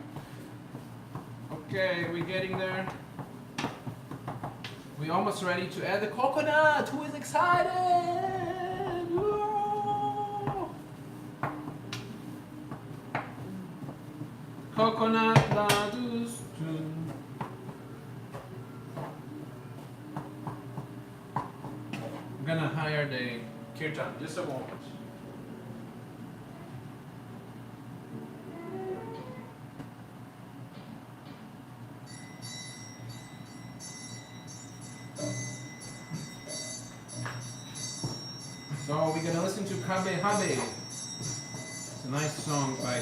Okay, we're getting there. We're almost ready to add the coconut. Who is excited? Whoa. Coconut ladus. I'm gonna hire the kirtan. Just a moment. So we're gonna listen to Kabe Habe. It's a nice song by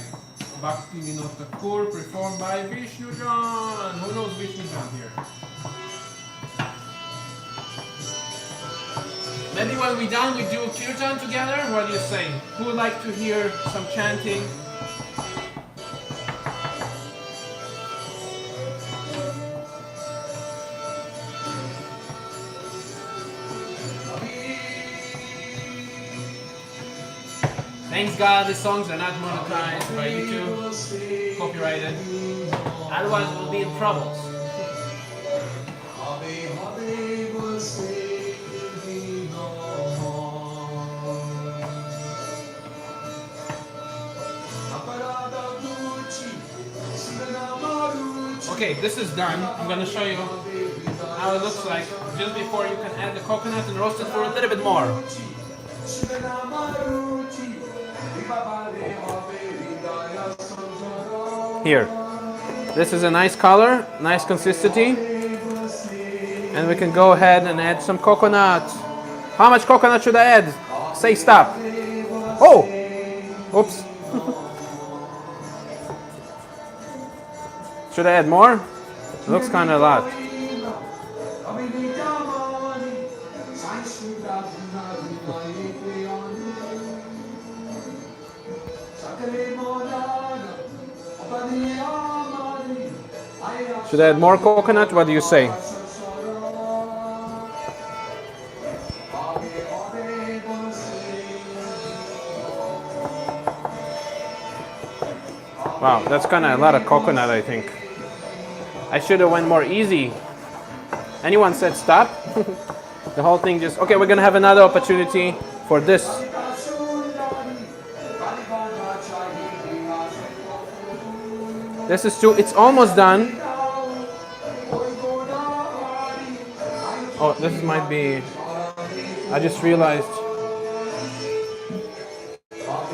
Bhakti Vinod Thakur, performed by Vishnu John. Who knows Vishnu John here? Maybe when we're done, we do kirtan together. What do you say? Who would like to hear some chanting? Thanks God, these songs are not monetized by YouTube, copyrighted. Otherwise, we'll be in troubles. Okay, this is done. I'm going to show you how it looks like just before you can add the coconut and roast it for a little bit more. Here, this is a nice color, nice consistency, and we can go ahead and add some coconut. How much coconut should I add? Say stop. Oh, oops. Should I add more? It looks kind of a lot. Should I add more coconut? What do you say? Wow, that's kind of a lot of coconut, I think. I should have went more easy. Anyone said stop? The whole thing just... Okay, we're going to have another opportunity for this. This is too... It's almost done. Oh, this might be... I just realized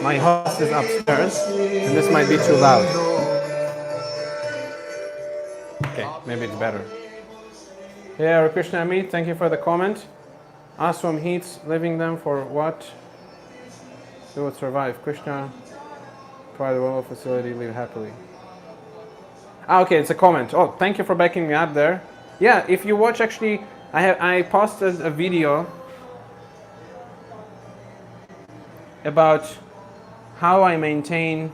my host is upstairs and this might be too loud. Okay, maybe it's better. Yeah, Hare Krishna Amit, thank you for the comment. Ashram heats, leaving them for what? They would survive. Krishna, private well facility, live happily. Ah, okay, it's a comment. Oh, thank you for backing me up there. Yeah, if you watch, actually, I posted a video about how I maintain,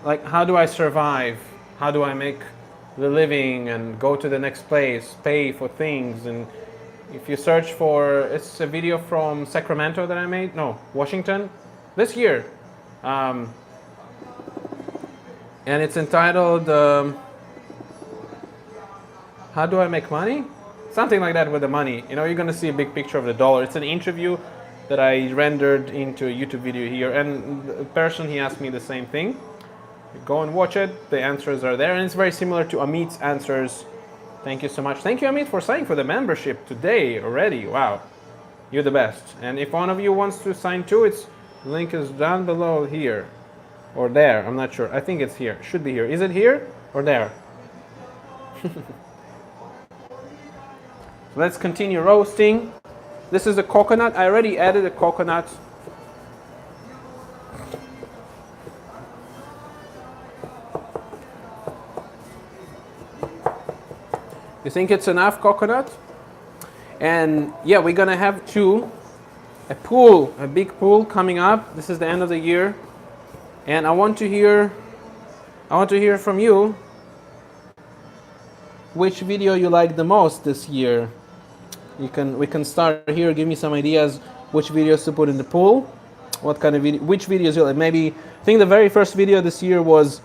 like, how do I survive? How do I make the living and go to the next place, pay for things? And if you search for, it's a video from Sacramento that I made, no, Washington, this year. And it's entitled, how do I make money? Something like that with the money. You know, you're gonna see a big picture of the dollar. It's an interview that I rendered into a YouTube video here. And the person, he asked me the same thing. Go and watch it. The answers are there. And it's very similar to Amit's answers. Thank you so much. Thank you, Amit, for signing for the membership today already. Wow. You're the best. And if one of you wants to sign too, the link is down below here. Or there. I'm not sure. I think it's here. Should be here. Is it here or there? Let's continue roasting. This is the coconut. I already added the coconut. You think it's enough coconut? And yeah, we're gonna have a big pool coming up. This is the end of the year, and I want to hear from you which video you like the most this year. We can start here. Give me some ideas which videos to put in the pool. What kind of which videos you like? Maybe I think the very first video this year was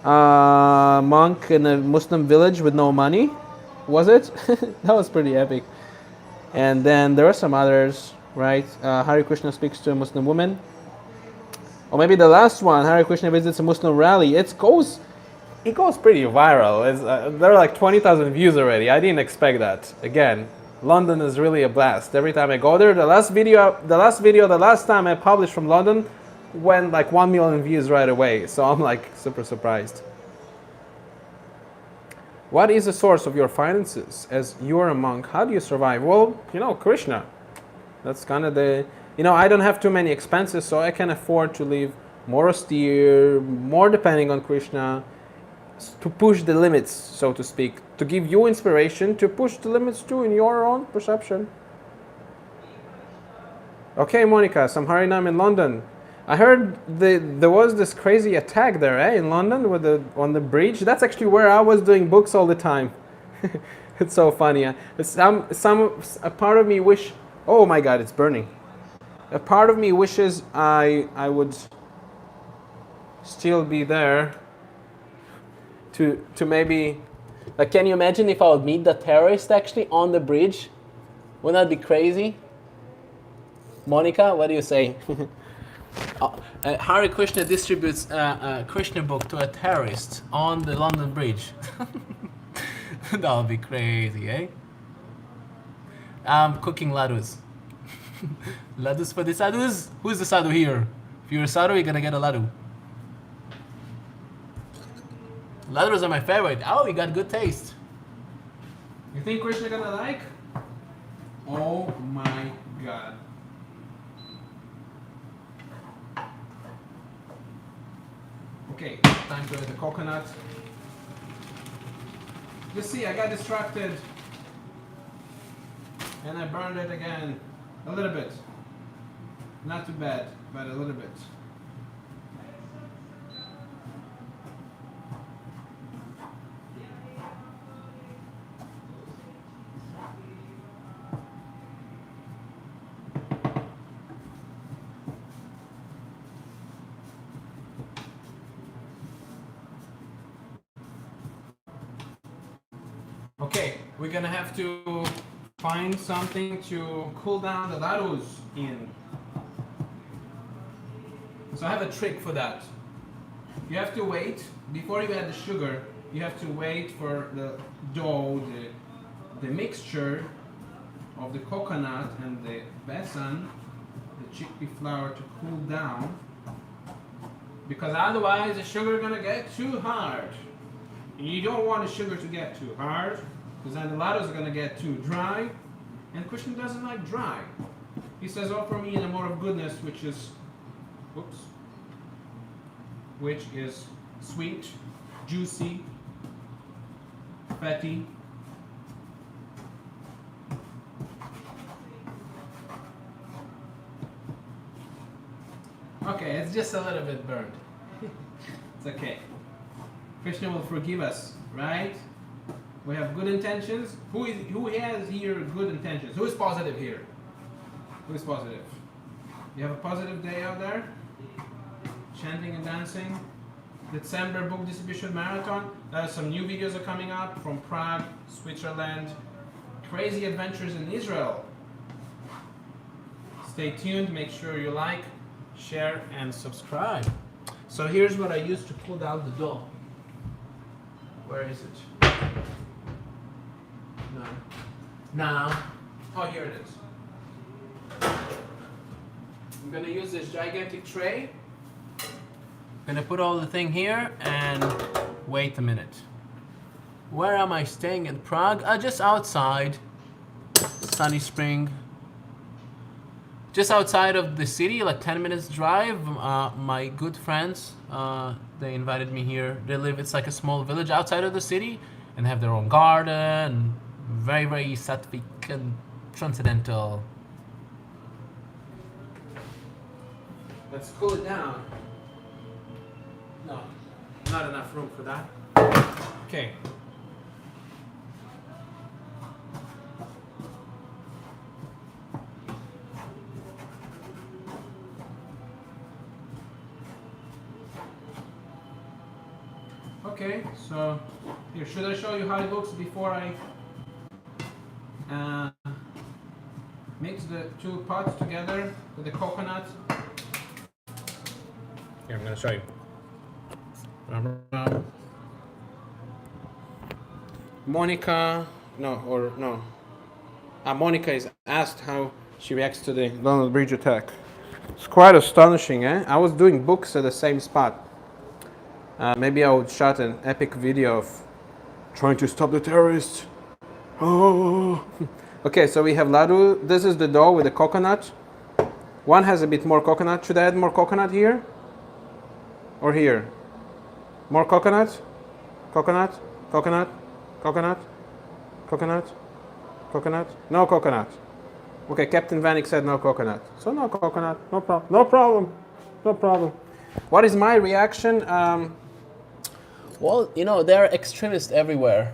monk in a Muslim village with no money. Was it? That was pretty epic. And then there are some others, right? Hare Krishna speaks to a Muslim woman. Or maybe the last one, Hare Krishna visits a Muslim rally. It goes pretty viral. There are like 20,000 views already. I didn't expect that. Again, London is really a blast. Every time I go there, the last time I published from London went like 1 million views right away. So I'm like super surprised. What is the source of your finances? As you're a monk, how do you survive? Well, Krishna. That's kind of I don't have too many expenses, so I can afford to live more austere, more depending on Krishna, to push the limits, so to speak, to give you inspiration to push the limits too in your own perception. Okay, Monica, some Harinam in London. I heard there was this crazy attack there, in London on the bridge. That's actually where I was doing books all the time. It's so funny. A part of me wish. Oh my God, it's burning. A part of me wishes I would still be there. To maybe, like, can you imagine if I would meet the terrorist actually on the bridge? Wouldn't that be crazy? Monica, what do you say? Hare Krishna distributes a Krishna book to a terrorist on the London Bridge. That would be crazy, eh? I'm cooking ladus. Ladus for the sadhus? Who's the sadhu here? If you're a sadhu, you're gonna get a ladu. Ladus are my favorite. Oh, you got good taste. You think Krishna gonna like? Oh my God. Okay, time to add the coconut. You see, I got distracted and I burned it again. A little bit. Not too bad, but a little bit. Okay, we're gonna have to find something to cool down the ladus in. So I have a trick for that. You have to wait, before you add the sugar, you have to wait for the dough, the mixture of the coconut and the besan, the chickpea flour, to cool down. Because otherwise the sugar is gonna get too hard. You don't want the sugar to get too hard, because then the ladus are going to get too dry, and Krishna doesn't like dry. He says, offer me in a mode of goodness, which is sweet, juicy, fatty. Okay, it's just a little bit burned. It's okay. Krishna will forgive us, right? We have good intentions. Who has here good intentions? Who is positive here? Who is positive? You have a positive day out there? Chanting and dancing. December book distribution marathon. Some new videos are coming up from Prague, Switzerland. Crazy adventures in Israel. Stay tuned. Make sure you like, share, and subscribe. So here's what I use to cool down the dough. Where is it? No. Now. Oh, here it is. I'm gonna use this gigantic tray. I'm gonna put all the thing here and wait a minute. Where am I staying in Prague? Just outside. sunny spring. Just outside of the city, like 10 minutes drive, my good friends, they invited me here. They live, it's like a small village outside of the city and have their own garden, very, very sattvic and transcendental. Let's cool it down. No, not enough room for that. Okay. Okay, so here, should I show you how it looks before I mix the two pots together with the coconut? Here, I'm gonna show you. Monica is asked how she reacts to the London Bridge attack. It's quite astonishing, eh? I was doing books at the same spot. Maybe I would shot an epic video of trying to stop the terrorists. Oh. Okay, so we have laddu. This is the dough with the coconut. One has a bit more coconut. Should I add more coconut here? Or here? More coconut? Coconut? Coconut? Coconut? Coconut? Coconut? No coconut. Okay, Captain Vanik said no coconut. So no coconut. No problem. No problem. No problem. What is my reaction? Well, you know, there are extremists everywhere.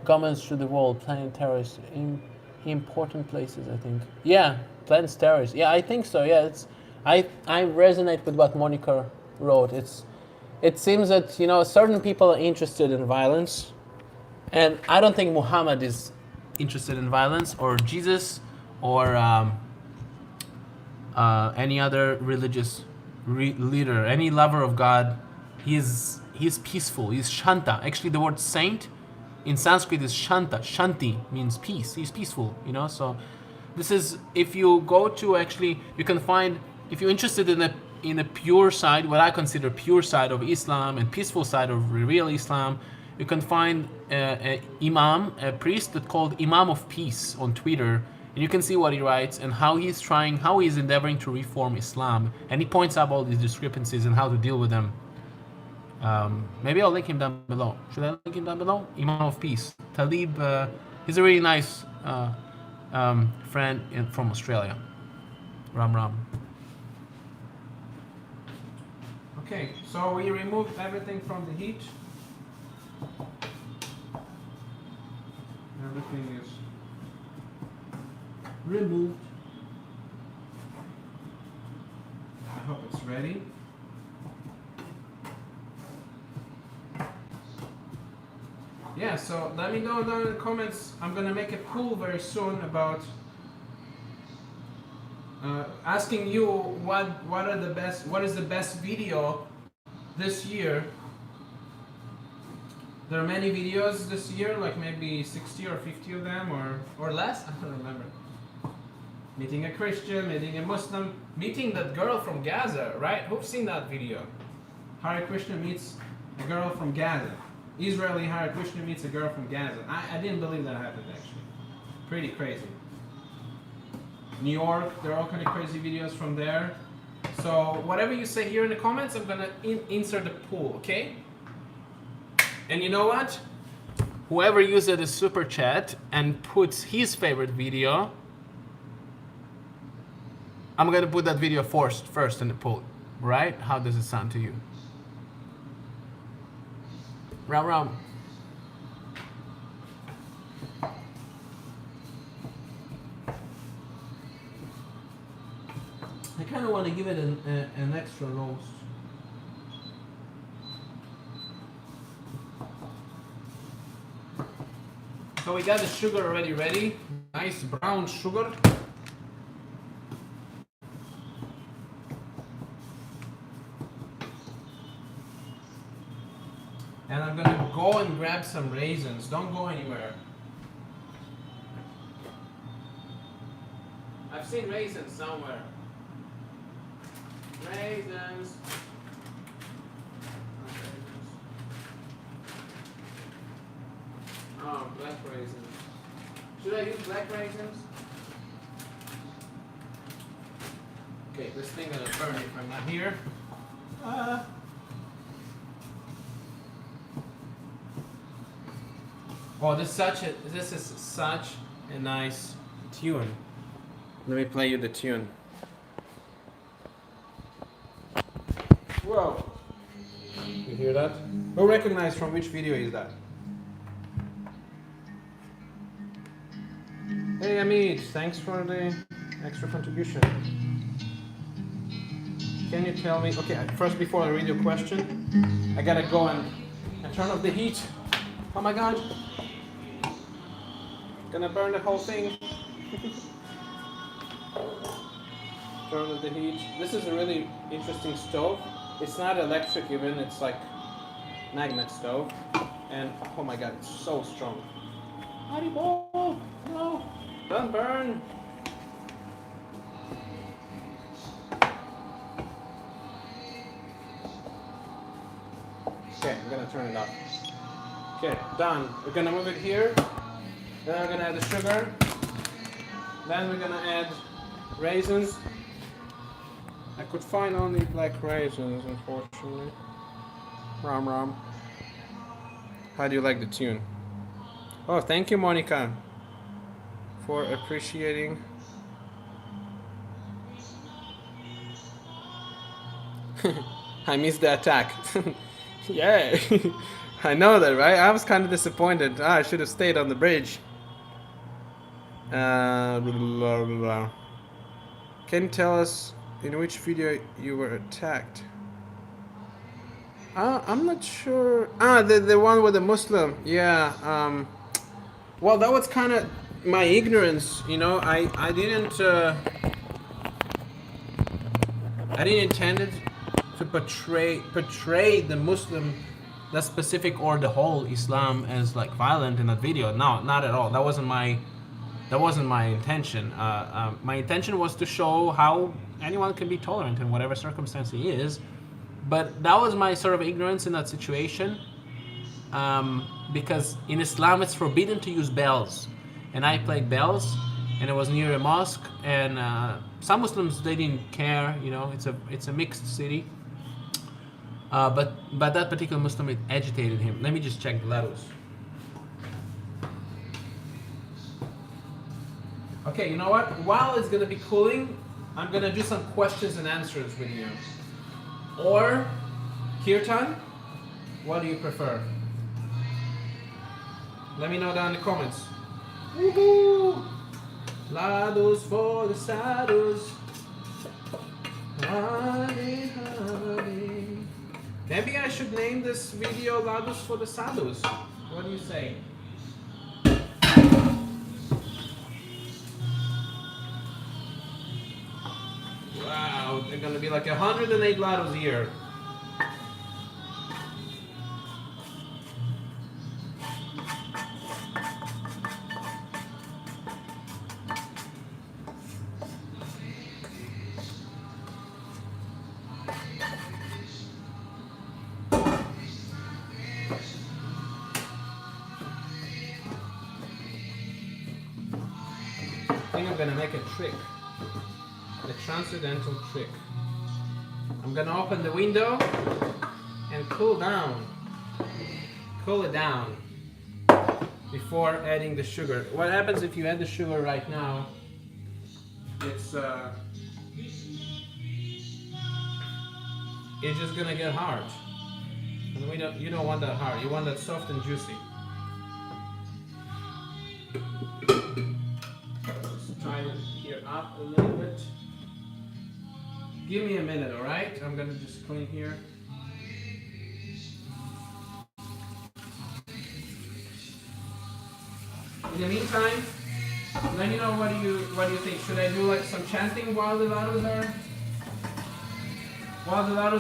Governments through the world planning terrorists in important places, I think. Yeah, plans terrorists. Yeah, I think so. Yeah, I resonate with what Monica wrote. It seems that, you know, certain people are interested in violence, and I don't think Muhammad is interested in violence, or Jesus, or any other religious leader, any lover of God. He's peaceful. He's shanta. Actually, the word saint in Sanskrit is shanta. Shanti means peace. He's peaceful, you know. So this is, if you go to, actually, you can find, if you're interested in a pure side, what I consider pure side of Islam and peaceful side of real Islam, you can find a imam, a priest that called Imam of Peace on Twitter, and you can see what he writes and how he's endeavoring to reform Islam, and he points out all these discrepancies and how to deal with them. Maybe I'll link him down below. Should I link him down below? Imam of Peace. Talib, he's a really nice friend from Australia. Ram Ram. Okay, so we removed everything from the heat. Everything is removed. I hope it's ready. Yeah, so let me know down in the comments. I'm gonna make a poll very soon about asking you what is the best video this year. There are many videos this year, like maybe 60 or 50 of them, or less, I don't remember. Meeting a Christian, meeting a Muslim, meeting that girl from Gaza, right? Who's seen that video? Hare Krishna meets a girl from Gaza. Israeli Hare Krishna meets a girl from Gaza. I didn't believe that happened, actually. Pretty crazy. New York, there are all kind of crazy videos from there. So whatever you say here in the comments, I'm gonna insert the poll, okay? And you know what? Whoever uses the super chat and puts his favorite video, I'm gonna put that video first in the poll, right? How does it sound to you? Ram Ram. I kind of want to give it an extra roast. So we got the sugar already ready. Nice brown sugar. And I'm gonna go and grab some raisins. Don't go anywhere. I've seen raisins somewhere. Raisins. Oh, black raisins. Should I use black raisins? Okay, this thing gonna burn if I'm not here. Oh, this is such a nice tune. Let me play you the tune. Whoa! You hear that? Who recognize from which video is that? Hey Amit, thanks for the extra contribution. Can you tell me? Okay, first before I read your question, I gotta go and turn off the heat. Oh my god! Gonna burn the whole thing. Turn off the heat. This is a really interesting stove. It's not electric even, it's like magnet stove. And oh my god, it's so strong. Haribo! No! Don't burn! Okay, I'm gonna turn it off. Okay, done. We're gonna move it here. Then we're gonna add the sugar. Then we're gonna add raisins. I could find only black raisins, unfortunately. Ram ram. How do you like the tune? Oh, thank you, Monica, for appreciating. I missed the attack. Yeah, I know that, right? I was kind of disappointed. I should have stayed on the bridge. Blah, blah, blah. Can you tell us in which video you were attacked? I'm not sure. The one with the Muslim. Yeah. Well, that was kind of my ignorance, you know. I didn't intend it to portray the Muslim, the specific or the whole Islam as like violent in that video. No, not at all. That wasn't my intention. My intention was to show how anyone can be tolerant in whatever circumstance he is. But that was my sort of ignorance in that situation, because in Islam it's forbidden to use bells, and I played bells, and it was near a mosque, and some Muslims, they didn't care, you know. It's a mixed city. But that particular Muslim, it agitated him. Let me just check the lados. Okay, you know what? While it's gonna be cooling, I'm gonna do some questions and answers with you. Or kirtan, what do you prefer? Let me know down in the comments. Woohoo! Lados for the saddos. Maybe I should name this video Lados for the Saddos. What do you say? Wow, they're gonna be like 108 Lados here. I think I'm gonna make a trick. A transcendental trick. I'm gonna open the window and cool it down before adding the sugar. What happens if you add the sugar right now? It's just gonna get hard, and you don't want that hard. You want that soft and juicy. Let's try it here up a little bit. Give me a minute, all right? I'm gonna just clean here. In the meantime, let me know what do you think. Should I do like some chanting while the lados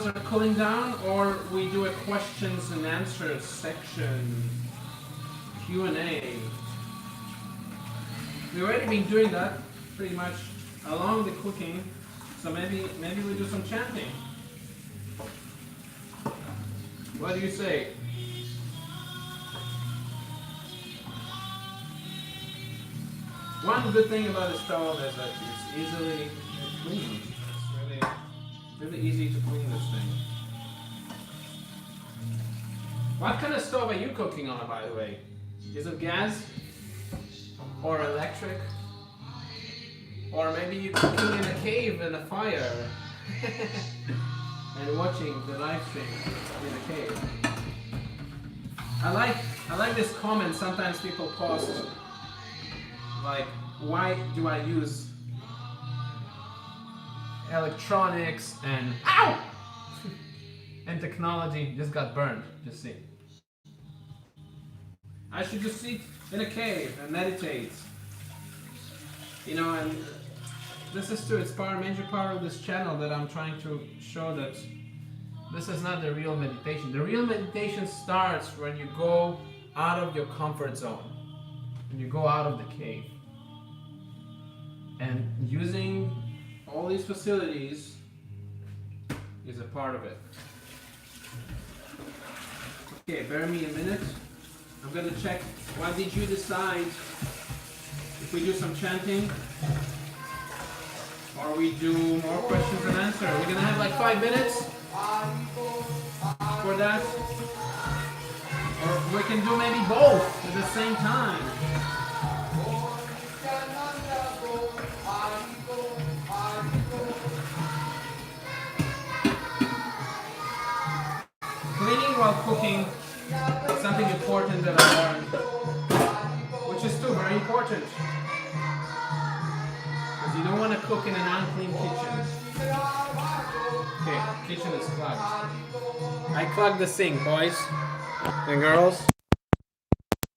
are cooling down, or we do a questions and answers section, Q&A? We've already been doing that pretty much along the cooking. So maybe we do some chanting. What do you say? one good thing about the stove is that it's easily clean. It's really easy to clean this thing. What kind of stove are you cooking on, by the way? Is it gas? Or electric? Or maybe you're cooking in a cave in a fire and watching the live stream in a cave. I like this comment sometimes people post, like, why do I use electronics and ow and technology? Just got burned, just see. I should just sit in a cave and meditate. You know, and this is true, it's major part of this channel that I'm trying to show that this is not the real meditation. The real meditation starts when you go out of your comfort zone, when you go out of the cave. And using all these facilities is a part of it. Okay, bear me a minute. I'm gonna check, what did you decide? If we do some chanting, or we do more questions and answers. We're gonna have like 5 minutes for that. Or we can do maybe both at the same time. Cleaning while cooking is something important that I learned, which is too very important. Because you don't want to cook in an unclean kitchen. Okay, kitchen is clogged. I clogged the sink, boys and girls.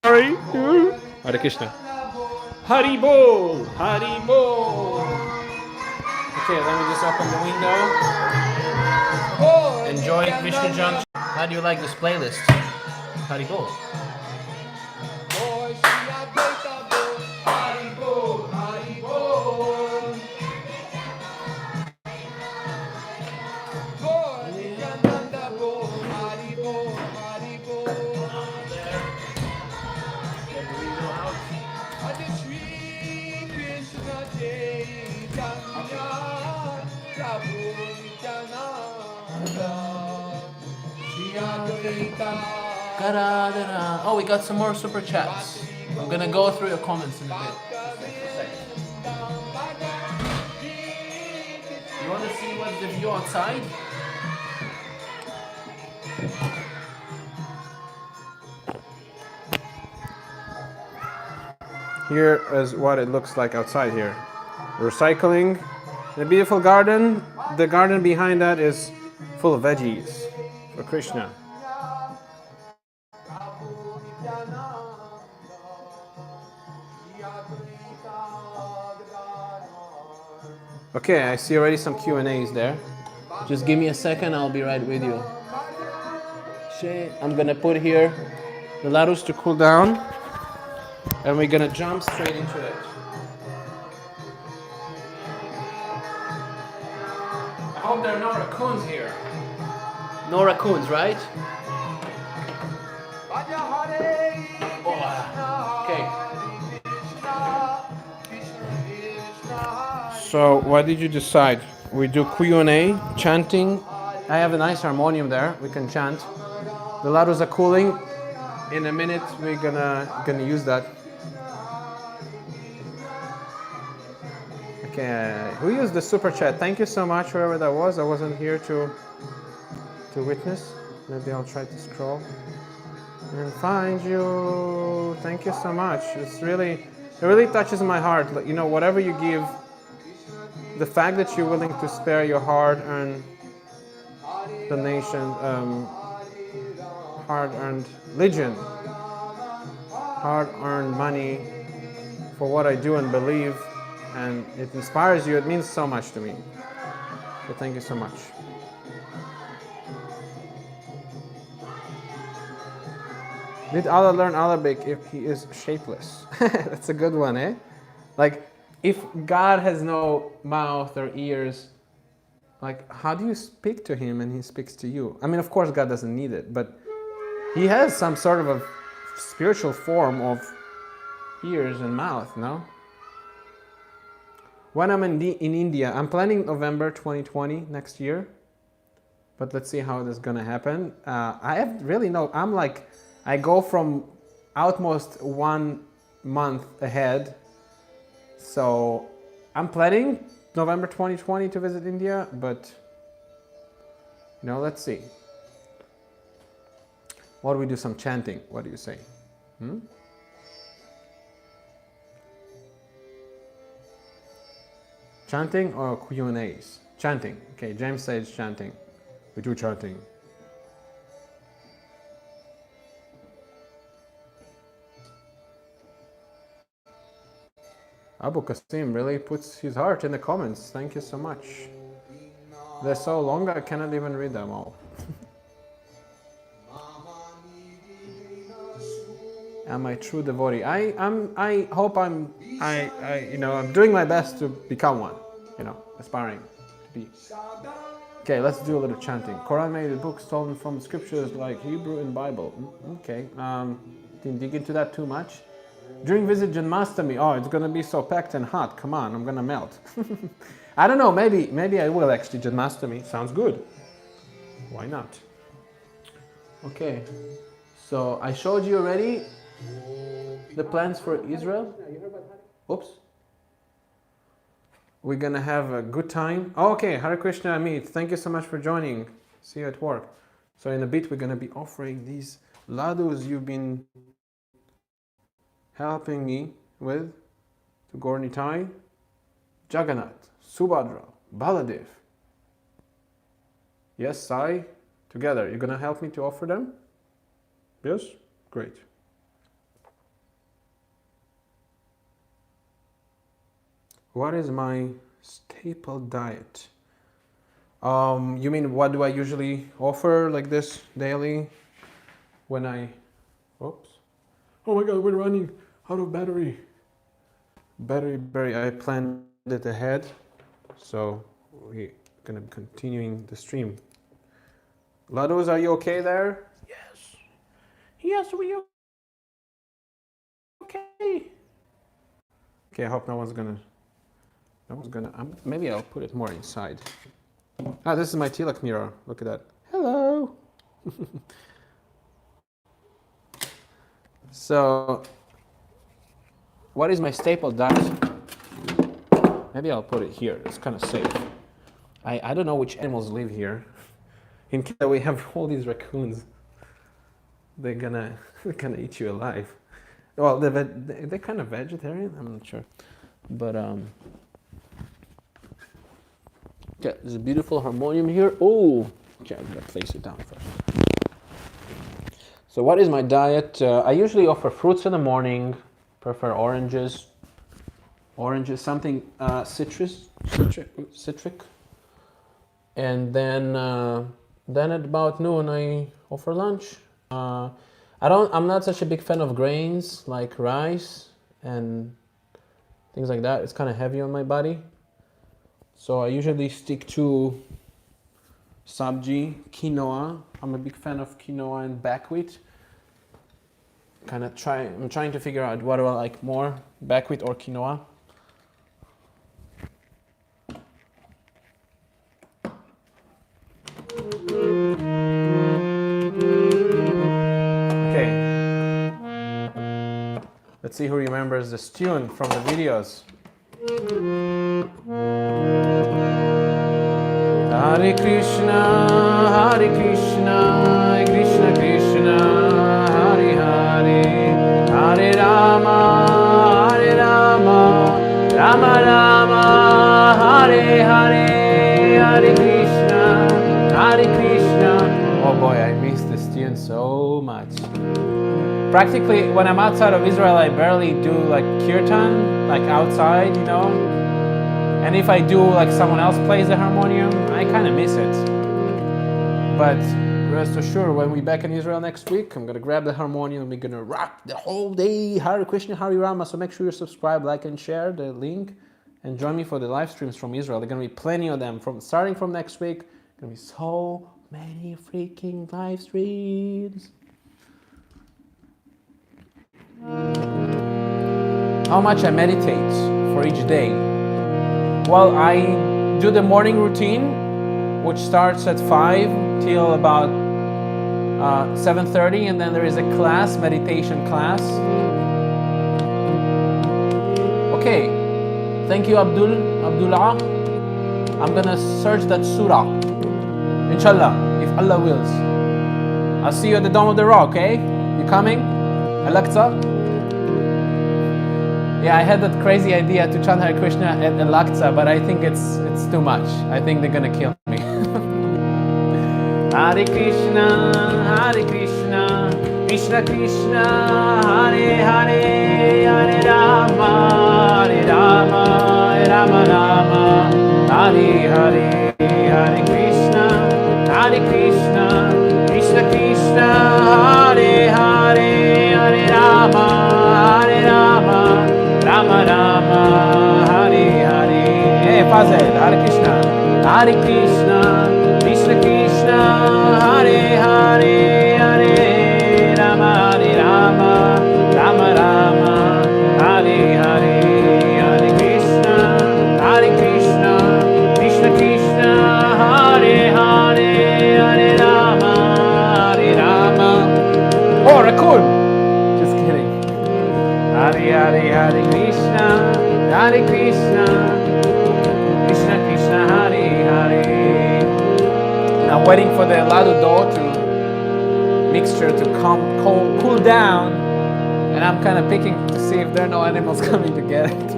Sorry. Hare Krishna. Hari Bol! Hari Bol! Okay, let me just open the window. Enjoy Krishna Junction. How do you like this playlist? Hari Bol. Oh, we got some more super chats. I'm gonna go through your comments in a bit. You wanna see what's the view outside? Here is what it looks like outside here. Recycling. The beautiful garden. The garden behind that is full of veggies for Krishna. Okay, I see already some Q&As there. Just give me a second, I'll be right with you. I'm gonna put here the ladus to cool down, and we're gonna jump straight into it. I hope there are no raccoons here. No raccoons, right? Oh, okay. So, what did you decide? We do Q&A, chanting. I have a nice harmonium there. We can chant. The ladus are cooling. In a minute, we're gonna use that. Okay, who used the super chat? Thank you so much, whoever that was. I wasn't here to witness. Maybe I'll try to scroll and find you. Thank you so much. It really touches my heart. You know, whatever you give, the fact that you're willing to spare your hard-earned donation, hard-earned religion, hard-earned money for what I do and believe, and it inspires you, it means so much to me. So thank you so much. Did Allah learn Arabic if he is shapeless? That's a good one, eh? Like, if God has no mouth or ears, like, how do you speak to him and he speaks to you? I mean, of course, God doesn't need it, but he has some sort of a spiritual form of ears and mouth, no? when I'm in India, I'm planning November 2020 next year, but let's see how this is gonna happen. I have really no. I go from outmost 1 month ahead, so I'm planning November 2020 to visit India, but let's see. What do we do? Some chanting. What do you say? Chanting or Q&As? Chanting. Okay, James says chanting. We do chanting. Abu Qasim really puts his heart in the comments. Thank you so much. They're so long I cannot even read them all. Am I true devotee? I hope I'm doing my best to become one. Aspiring to be. Okay, let's do a little chanting. Quran made a book stolen from scriptures like Hebrew and Bible. Okay, didn't dig into that too much. During visit Janmashtami, it's gonna be so packed and hot. Come on, I'm gonna melt. I don't know. Maybe I will actually. Janmashtami sounds good. Why not? Okay, so I showed you already the plans for Israel. Oops. We're gonna have a good time. Okay, Hare Krishna Amit. Thank you so much for joining. See you at work. So in a bit we're gonna be offering these ladus you've been helping me with to Gaur Nitai, Jagannath, Subhadra, Baladev. Yes, Sai, together. You're gonna help me to offer them? Yes? Great. What is my staple diet? You mean what do I usually offer like this daily when oops. Oh my God, we're running out of battery. I planned it ahead, so we're gonna be continuing the stream. Ladus, are you okay there? Yes. Yes, we okay. Okay, I hope no one's gonna, maybe I'll put it more inside. This is my tilak mirror. Look at that. Hello. So, what is my staple diet? Maybe I'll put it here. It's kind of safe. I don't know which animals live here. In Canada, we have all these raccoons. They're gonna eat you alive. Well, they're kind of vegetarian. I'm not sure, but okay, there's a beautiful harmonium here. Oh, okay, I'm gonna place it down first. So what is my diet? I usually offer fruits in the morning, prefer oranges, something citric. And then at about noon I offer lunch. I'm not such a big fan of grains like rice and things like that. It's kind of heavy on my body. So I usually stick to sabji, quinoa. I'm a big fan of quinoa and buckwheat. I'm trying to figure out what do I like more, buckwheat or quinoa. Okay. Let's see who remembers this tune from the videos. Hare Krishna, Krishna Krishna, Hare Hare, Hare Rama, Rama Rama, Hare Hare, Hare Krishna. Oh boy, I miss this tune so much. Practically, when I'm outside of Israel, I barely do like kirtan, like outside, And if I do, like someone else plays the harmonium, I kind of miss it. But rest assured, when we're back in Israel next week, I'm going to grab the harmonium and we're going to rock the whole day. Hare Krishna, Hare Rama. So make sure you subscribe, like, and share the link. And join me for the live streams from Israel. There are going to be plenty of them. Starting from next week, going to be so many freaking live streams. How much I meditate for each day. Well, I do the morning routine, which starts at 5 till about 7:30, and then there is a class, meditation class. Okay, thank you, Abdullah. I'm gonna search that surah, inshallah, if Allah wills. I'll see you at the Dome of the Rock, okay? You coming? Al-Aqsa? Yeah, I had that crazy idea to chant Hare Krishna at Al-Aqsa, but I think it's too much. I think they're gonna kill me. Hare Krishna, Krishna Krishna, Hare Hare, Hare Rama, Rama Rama, Hare Hare, Hare Krishna, Krishna Krishna, Hare Hare, Hare Rama, Rama Rama, Hare Hare. Hey, Fazil, Hare Krishna, Krishna Krishna, Hare Hare, Hare Rama, Rama Rama, Hare Hare, Hare Krishna, Krishna Krishna, Hare Hare, Hare Rama, Oh, Rakun! Just kidding. Hare Hare, Hare Krishna, Krishna Krishna, Hare Hare. I'm waiting for the ladu dough mixture to cool down, and I'm kind of picking to see if there are no animals coming to get it.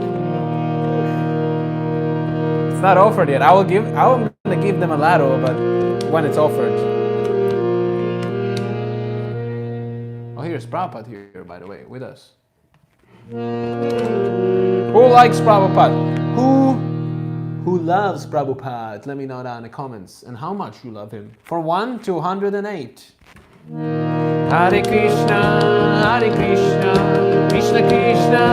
It's not offered yet. I'm gonna give them a ladu, but when it's offered. Oh, here's Prabhupada here, by the way, with us. Who likes Prabhupada? Who loves Prabhupada? Let me know down in the comments. And how much you love him. For 1 to 108. Hare Krishna, Krishna Krishna,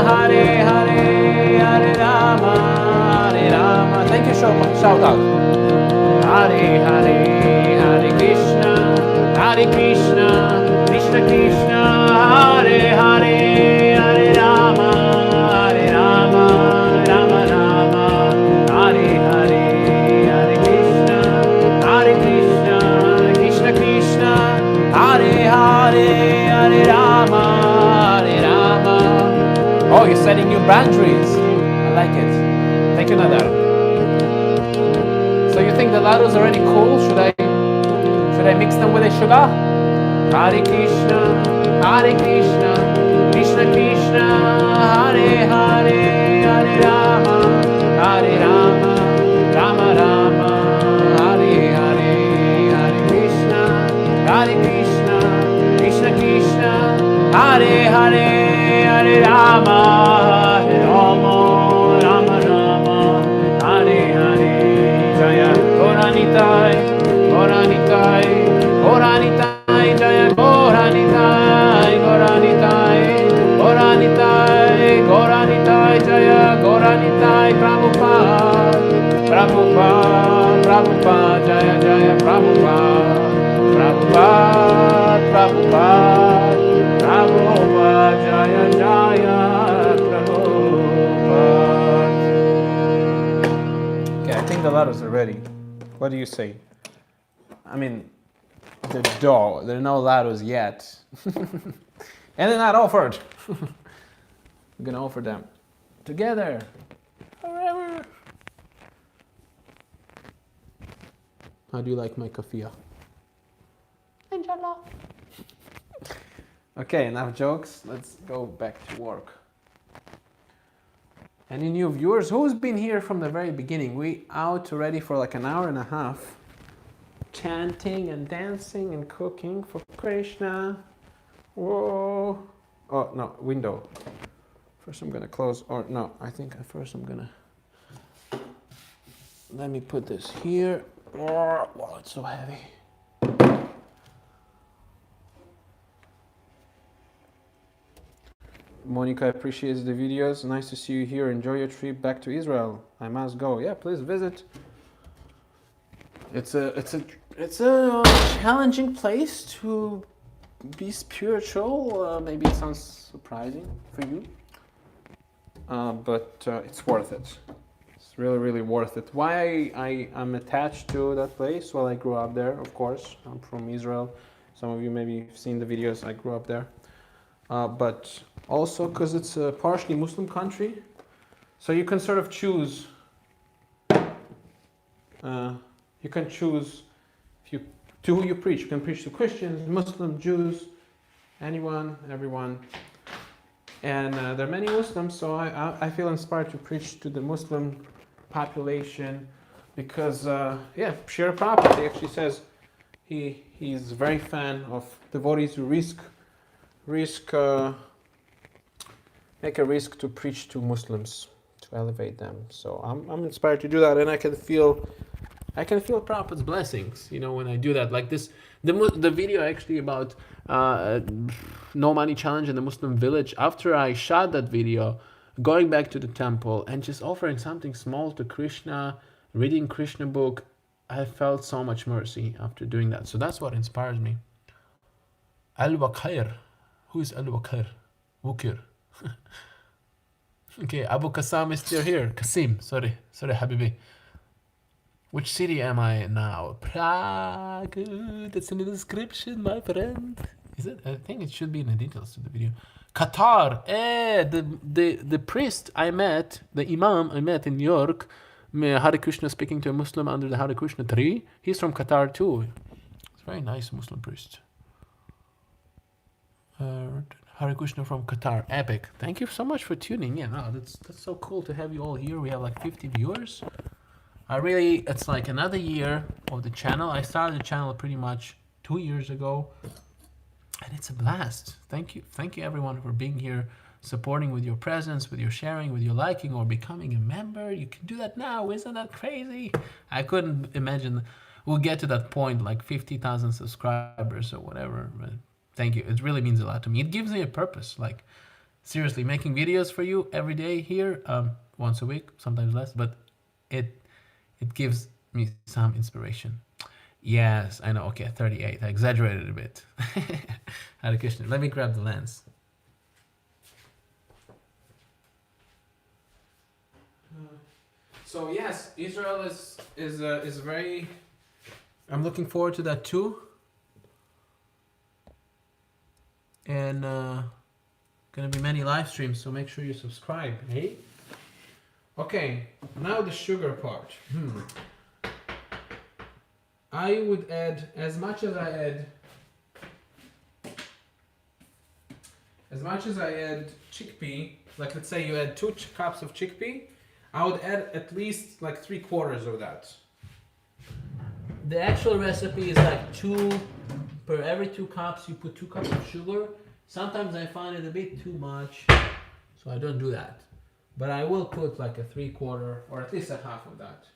Hare Hare, Hare Rama, Thank you, shout out. Hare Hare, Hare Krishna, Krishna Krishna, Hare Hare, Hare Rama, Rama Rama, Hare Hare, Hare Krishna, Krishna Krishna, Hare Hare, Hare Rama, Oh, you're setting new boundaries. I like it. Thank you, Nadar. So you think the ladu's already cool? Should I mix them with a sugar? Hare Krishna, Krishna Krishna, Hare Hare, Hare Rama, Rama Rama, Hare Hare, Hare Krishna, Krishna Krishna, Hare Hare, Hare Rama, Rama Rama, Hare Hare. Jaya Goranitai, Jaya Goranitai, Jaya Goranitai, Prabhupada, Jaya Prabhupada, Prabhupada, Jaya Prabhupada. Okay, I think the letters are ready. What do you say? I mean, there are no ladders yet. And they're not offered. We're gonna offer them together forever. How do you like my kafia? Inshallah. Okay, enough jokes. Let's go back to work. Any new viewers? Who's been here from the very beginning? We out already for like an hour and a half. Chanting and dancing and cooking for Krishna. Whoa. Oh, no, window. First I'm gonna close, or no, I think first I'm gonna, let me put this here. Oh, wow, it's so heavy. Monica appreciates the videos. Nice to see you here. Enjoy your trip back to Israel. I must go. Yeah, please visit. It's a challenging place to be spiritual. Maybe it sounds surprising for you, but it's worth it. It's really, really worth it. Why I'm attached to that place? Well, I grew up there, of course. I'm from Israel. Some of you maybe have seen the videos. I grew up there. But also because it's a partially Muslim country. So you can sort of choose. You can choose to who you preach. You can preach to Christians, Muslims, Jews, anyone, everyone. And there are many Muslims, so I feel inspired to preach to the Muslim population because, yeah, Shir Prabhupada actually says he's a very fan of devotees who make a risk to preach to Muslims, to elevate them. So I'm inspired to do that, and I can feel Prabhupada's blessings, when I do that. Like this, the video actually about no money challenge in the Muslim village. After I shot that video, going back to the temple and just offering something small to Krishna, reading Krishna book, I felt so much mercy after doing that. So that's what inspires me. Al-Waqir. Who is Al-Waqir? Wukir. Okay, Abu Qassam is still here. Qasim, sorry, Habibi. Which city am I now? Prague. That's in the description, my friend. Is it? I think it should be in the details of the video. Qatar. The priest I met, the imam I met in New York, Hare Krishna speaking to a Muslim under the Hare Krishna tree. He's from Qatar too. It's a very nice Muslim priest. Hare Krishna from Qatar. Epic. Thank you so much for tuning in. Oh, that's so cool to have you all here. We have like 50 viewers. It's like another year of the channel. I started the channel pretty much 2 years ago, and it's a blast. Thank you everyone for being here, supporting with your presence, with your sharing, with your liking, or becoming a member. You can do that now. Isn't that crazy? I couldn't imagine we'll get to that point, like 50,000 subscribers or whatever. But thank you. It really means a lot to me. It gives me a purpose. Like seriously, making videos for you every day here, once a week, sometimes less, but it gives me some inspiration. Yes, I know. Okay, 38. I exaggerated a bit. Hare Krishna. Let me grab the lens. So yes, Israel is very. I'm looking forward to that too. And gonna be many live streams, so make sure you subscribe. Hey. Okay, now the sugar part. I would add as much as I add chickpea. Like let's say you add 2 cups of chickpea, I would add at least like 3/4 of that. The actual recipe is like per every 2 cups you put 2 cups of sugar. Sometimes I find it a bit too much, so I don't do that. But I will put like a 3/4 or at least a half of that.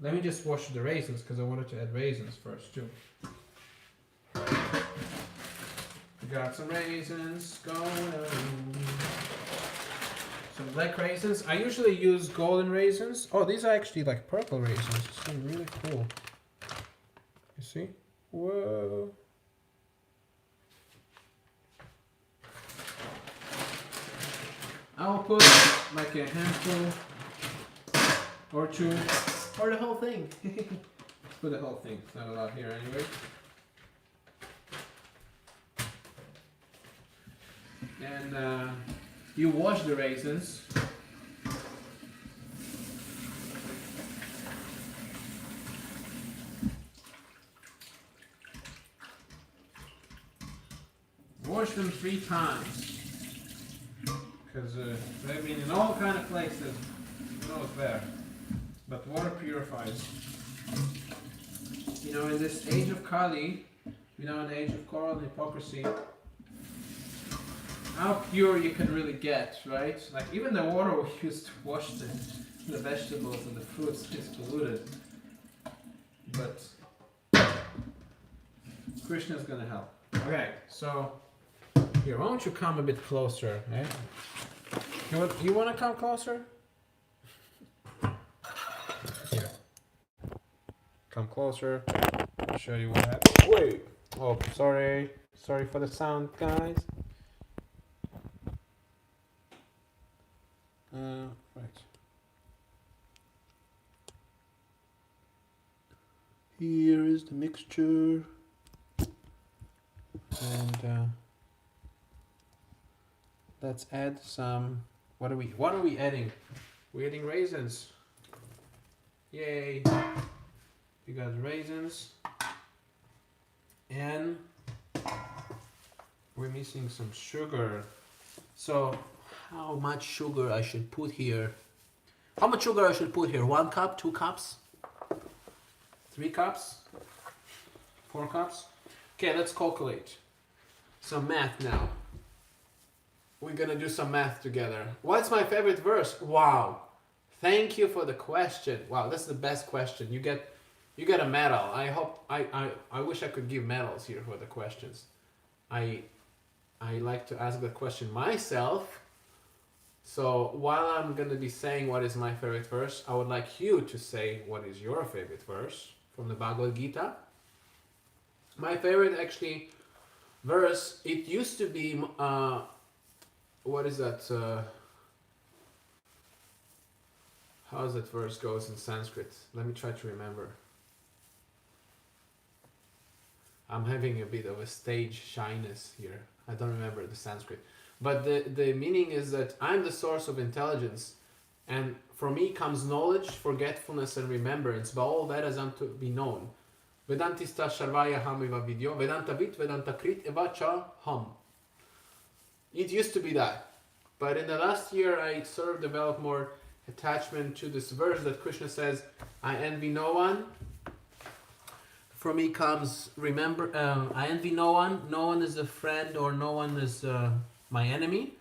Let me just wash the raisins because I wanted to add raisins first too. We got some raisins going on. Some black raisins. I usually use golden raisins. Oh, these are actually like purple raisins. This is really cool. You see? Whoa. I'll put like a handful or 2 or the whole thing. Let's put the whole thing. It's not a lot here anyway. And you wash the raisins. Wash them 3 times. Because they've been in all kind of places, it's there. But water purifies. In this age of Kali, in the age of quarrel and hypocrisy, how pure you can really get, right? Like even the water we use to wash the vegetables and the fruits is polluted. But Krishna's gonna help. Okay, so here, why don't you come a bit closer, eh? You want to come closer? Here. Come closer. I'll show you what happened. Wait. Oh, sorry. Sorry for the sound, guys. Right. Here is the mixture. And let's add some. What are we adding? We're adding raisins. Yay! You got raisins. And we're missing some sugar. So how much sugar I should put here? How much sugar I should put here? 1 cup, 2 cups, 3 cups, 4 cups? Okay, let's calculate. Some math now. We're gonna do some math together. What's my favorite verse? Wow. Thank you for the question. Wow, that's the best question. You get a medal. I wish I could give medals here for the questions. I like to ask the question myself. So while I'm gonna be saying what is my favorite verse, I would like you to say what is your favorite verse from the Bhagavad Gita. My favorite actually verse, it used to be what is that? How does that verse goes in Sanskrit? Let me try to remember. I'm having a bit of a stage shyness here. I don't remember the Sanskrit. But the meaning is that I'm the source of intelligence, and for me comes knowledge, forgetfulness, and remembrance, but all that is unto be known. Vedantista Sharvaya Ham Eva Vidyo, Vedanta Vit, Vedanta Krit, Eva Cha Ham. It used to be that. But in the last year, I sort of developed more attachment to this verse that Krishna says, I envy no one. For me comes, remember, I envy no one. No one is a friend or no one is my enemy.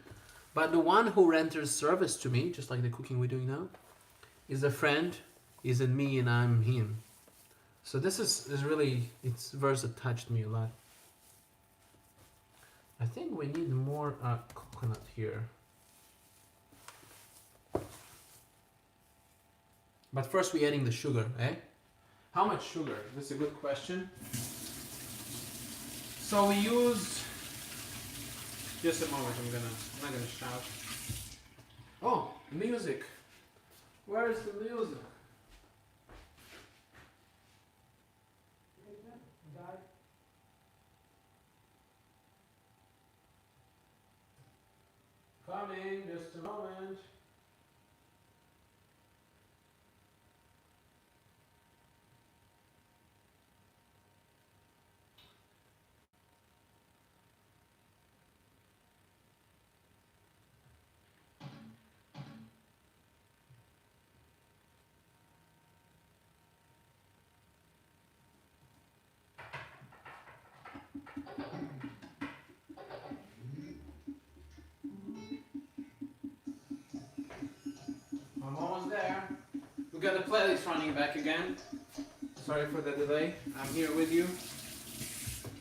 But the one who renders service to me, just like the cooking we're doing now, is a friend, is in me and I'm him. So this is really, it's a verse that touched me a lot. I think we need more coconut here. But first we're adding the sugar, eh? How much sugar? That's a good question. So we used, just a moment, I'm not gonna shout. Oh, music. Where is the music? Coming, just a moment. I'm almost there. We got the playlist running back again. Sorry for the delay. I'm here with you.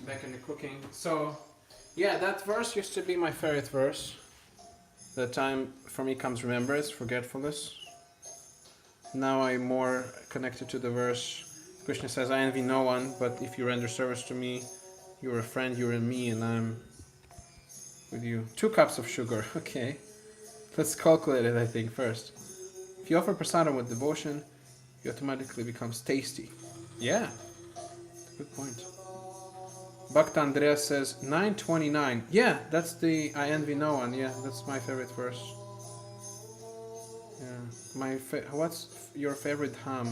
Back in the cooking. So, yeah, that verse used to be my favorite verse. The time for me comes remembrance, forgetfulness. Now I'm more connected to the verse. Krishna says, I envy no one, but if you render service to me, you're a friend, you're in me, and I'm with you. 2 cups of sugar, okay. Let's calculate it, I think, first. If you offer prasadam with devotion, it automatically becomes tasty. Yeah, good point. Bhakta Andreas says 9:29. Yeah, that's the I envy no one. Yeah, that's my favorite verse. Yeah, what's your favorite ham?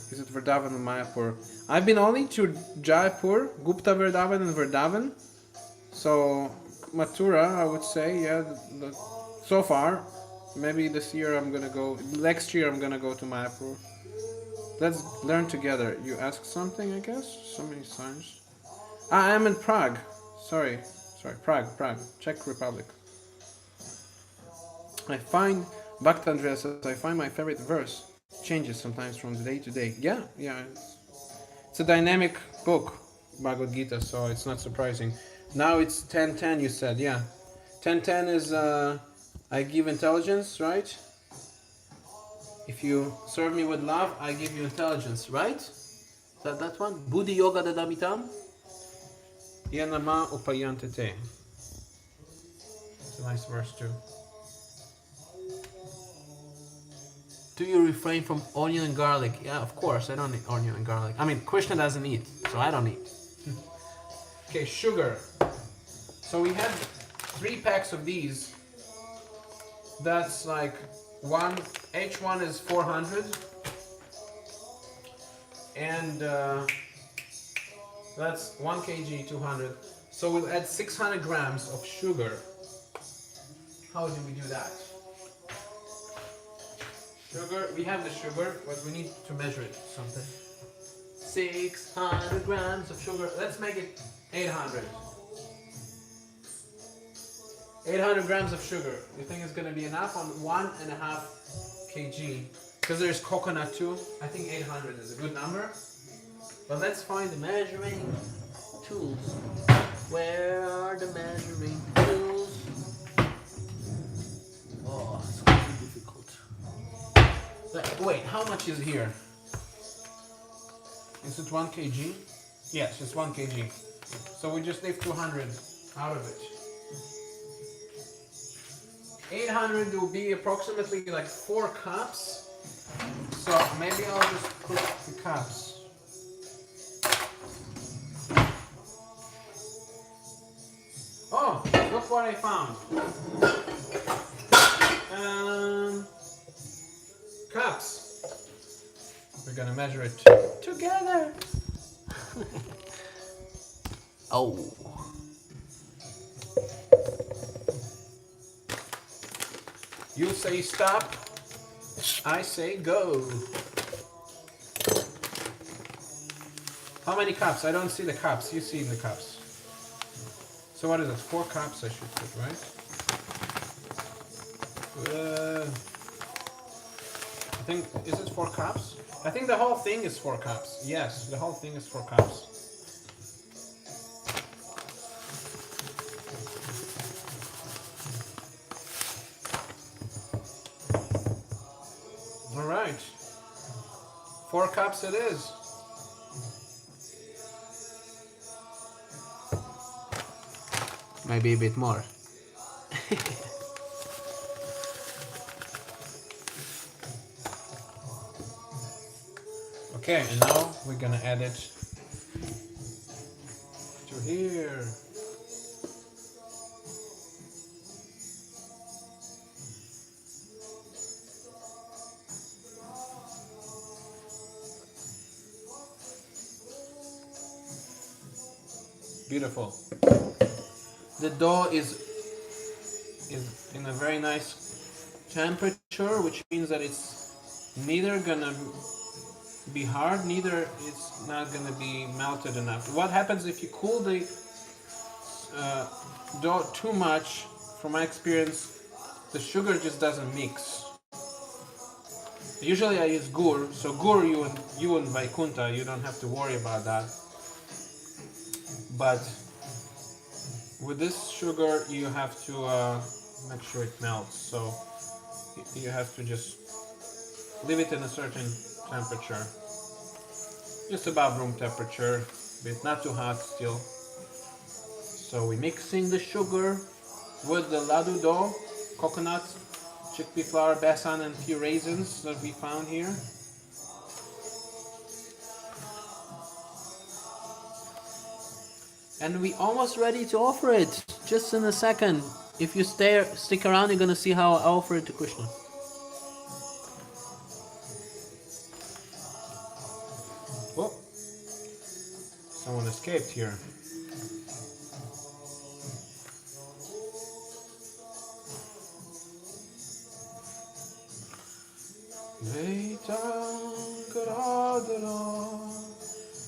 Is it Vrindavan or Mayapur? I've been only to Jaipur, Gupta Vrindavan and Vrindavan. So Mathura, I would say, yeah. So far, maybe this year I'm gonna go. Next year I'm gonna go to Mayapur. Let's learn together. You ask something, I guess. So many signs. I'm in Prague. Sorry, Prague, Czech Republic. I find Bhakta Andreas says I find my favorite verse changes sometimes from day to day. Yeah. It's a dynamic book, Bhagavad Gita, so it's not surprising. Now it's 10:10. You said, yeah. 10:10 is I give intelligence, right? If you serve me with love, I give you intelligence, right? Is that one? Buddhi yoga dadamitam. Yanama upayantete. It's a nice verse too. Do you refrain from onion and garlic? Yeah, of course, I don't eat onion and garlic. I mean, Krishna doesn't eat, so I don't eat. Okay, sugar. So we have 3 packs of these. That's like each one is 400. And that's 1 kg, 200. So we'll add 600 grams of sugar. How do we do that? Sugar, we have the sugar, but we need to measure it something. 600 grams of sugar. Let's make it 800. 800 grams of sugar. You think it's going to be enough on 1.5 kg? Because there's coconut too. I think 800 is a good number. But let's find the measuring tools. Where are the measuring tools? Oh, it's going to be difficult. Wait, how much is here? Is it 1 kg? Yes, it's 1 kg. So we just leave 200 out of it. 800 will be approximately like 4 cups. So maybe I'll just put the cups. Oh, look what I found. Cups. We're gonna measure it together. Oh. You say stop, I say go. How many cups? I don't see the cups. You see the cups. So what is it? 4 cups I should put, right? I think, is it 4 cups? I think the whole thing is 4 cups. Yes, the whole thing is 4 cups. All right. 4 cups it is. Maybe a bit more. Okay, and now we're gonna add it to here. Beautiful. The dough is in a very nice temperature, which means that it's neither gonna be hard, neither it's not gonna be melted enough. What happens if you cool the dough too much? From my experience, the sugar just doesn't mix. Usually I use gur, so gur you and Vaikunta, you don't have to worry about that. But with this sugar, you have to make sure it melts. So you have to just leave it in a certain temperature, just above room temperature, but not too hot still. So we're mixing the sugar with the laddu dough, coconut, chickpea flour, besan, and a few raisins that we found here. And we almost ready to offer it. Just in a second. If you stick around, you're gonna see how I offer it to Krishna. Oh, someone escaped here.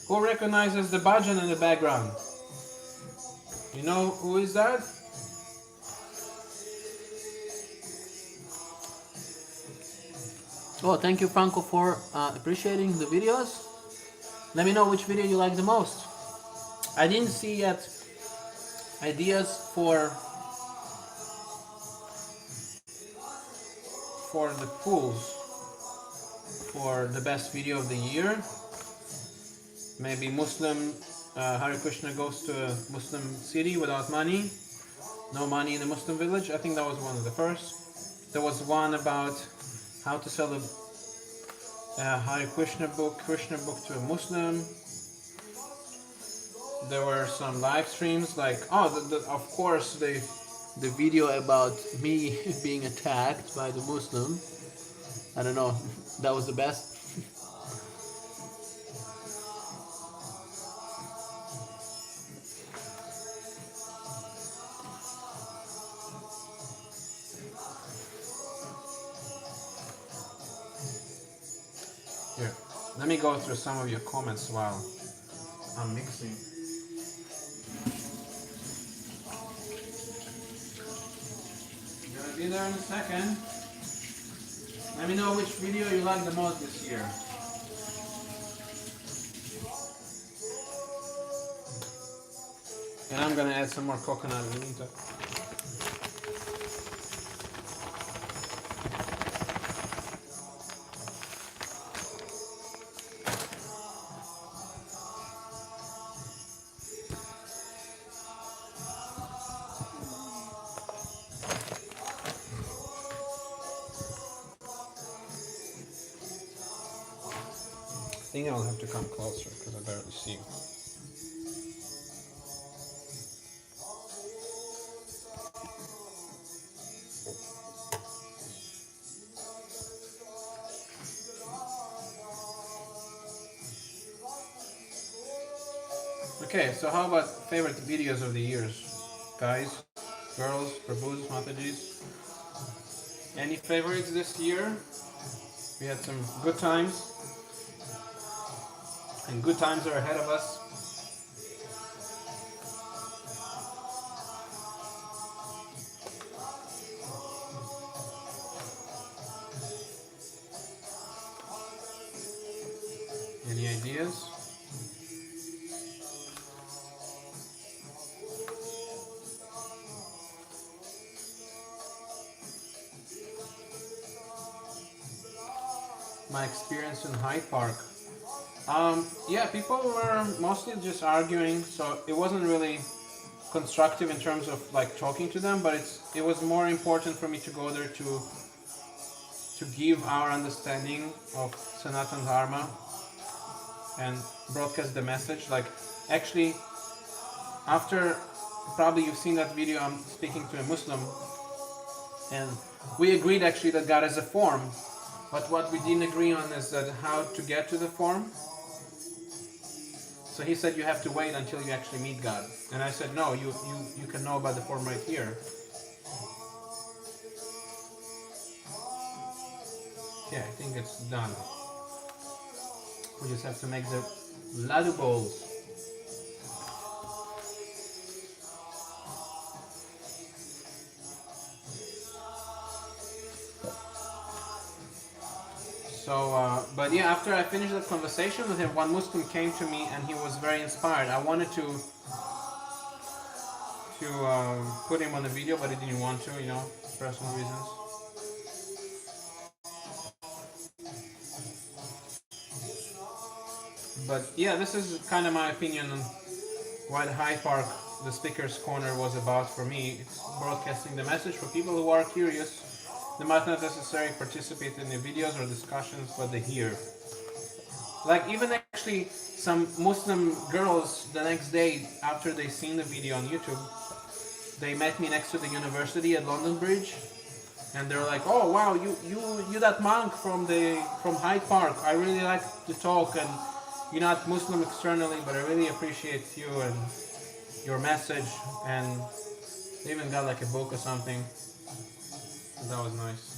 Who recognizes the bhajan in the background? You know who is that? Oh, thank you, Franco, for appreciating the videos. Let me know which video you like the most. I didn't see yet ideas for the pools for the best video of the year. Maybe Muslim Hare Krishna goes to a Muslim city without money. No money in a Muslim village. I think that was one of the first. There was one about how to sell a Hare Krishna book to a Muslim. There were some live streams, like of course the video about me being attacked by the Muslim. I don't know, that was the best. Here, let me go through some of your comments while I'm mixing. I'm gonna be there in a second. Let me know which video you like the most this year. And I'm gonna add some more coconut in the meantime. I think I'll have to come closer because I barely see you. Okay, so how about favorite videos of the years? Guys, girls, Prabhus, Matajis? Any favorites this year? We had some good times. And good times are ahead of us. Any ideas? My experience in Hyde Park. Yeah, people were mostly just arguing, so it wasn't really constructive in terms of like talking to them, but it was more important for me to go there to give our understanding of Sanatan Dharma and broadcast the message. Like, actually, after probably you've seen that video, I'm speaking to a Muslim, and we agreed actually that God is a form, but what we didn't agree on is that how to get to the form. So he said you have to wait until you actually meet God. And I said, no, you can know about the form right here. Yeah, I think it's done. We just have to make the laddu bowls. So, but yeah, after I finished the conversation with him, one Muslim came to me and he was very inspired. I wanted to put him on the video, but he didn't want to, personal reasons. But yeah, this is kind of my opinion on why the Hyde Park, the Speaker's Corner, was about for me. It's broadcasting the message for people who are curious. They might not necessarily participate in the videos or discussions, but they hear. Like, even actually some Muslim girls the next day after they seen the video on YouTube, they met me next to the university at London Bridge, and they're like, "Oh wow, you that monk from Hyde Park. I really like to talk, and you're not Muslim externally, but I really appreciate you and your message." And they even got like a book or something. That was nice.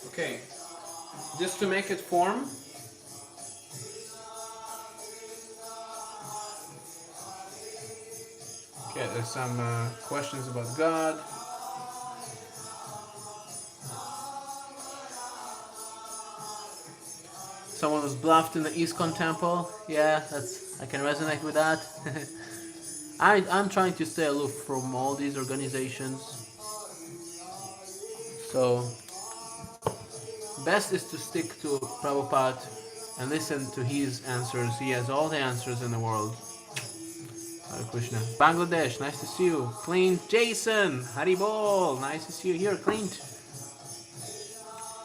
Okay, just to make it form. Okay, there's some questions about God. Someone was bluffed in the ISKCON temple. Yeah, I can resonate with that. I'm trying to stay aloof from all these organizations. So Best is to stick to Prabhupada and listen to his answers. He has all the answers in the world. Hare Krishna. Bangladesh, nice to see you. Clint, Jason, Haribol, nice to see you here, Clint.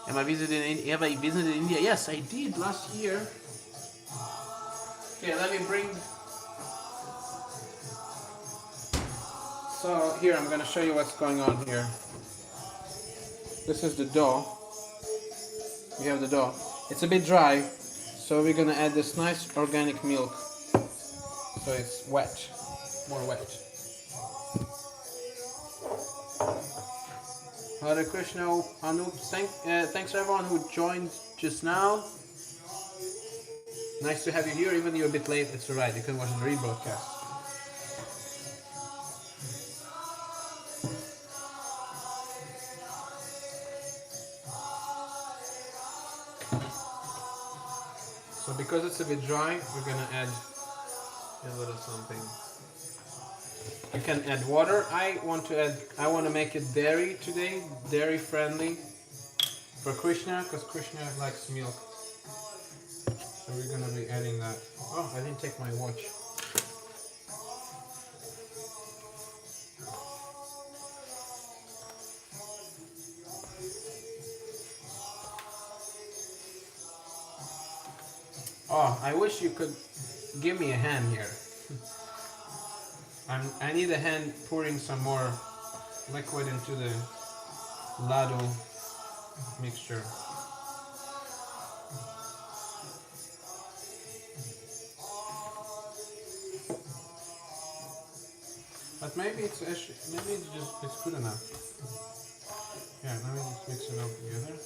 Have I visited India? Yes, I did last year. Okay, let me bring. So here, I'm gonna show you what's going on here. This is the dough. We have the dough. It's a bit dry, so we're gonna add this nice organic milk. So it's wet, more wet. Hare Krishna, Anup. Thanks everyone who joined just now. Nice to have you here, even you're a bit late, it's alright, you can watch the rebroadcast. So because it's a bit dry, we're gonna add a little something. You can add water. I want to make it dairy today, dairy friendly for Krishna, because Krishna likes milk. So we're gonna be adding that. Oh, I didn't take my watch. Oh, I wish you could give me a hand here. I need a hand pouring some more liquid into the laddu mixture. But maybe it's good enough. Yeah, let me just mix it all together.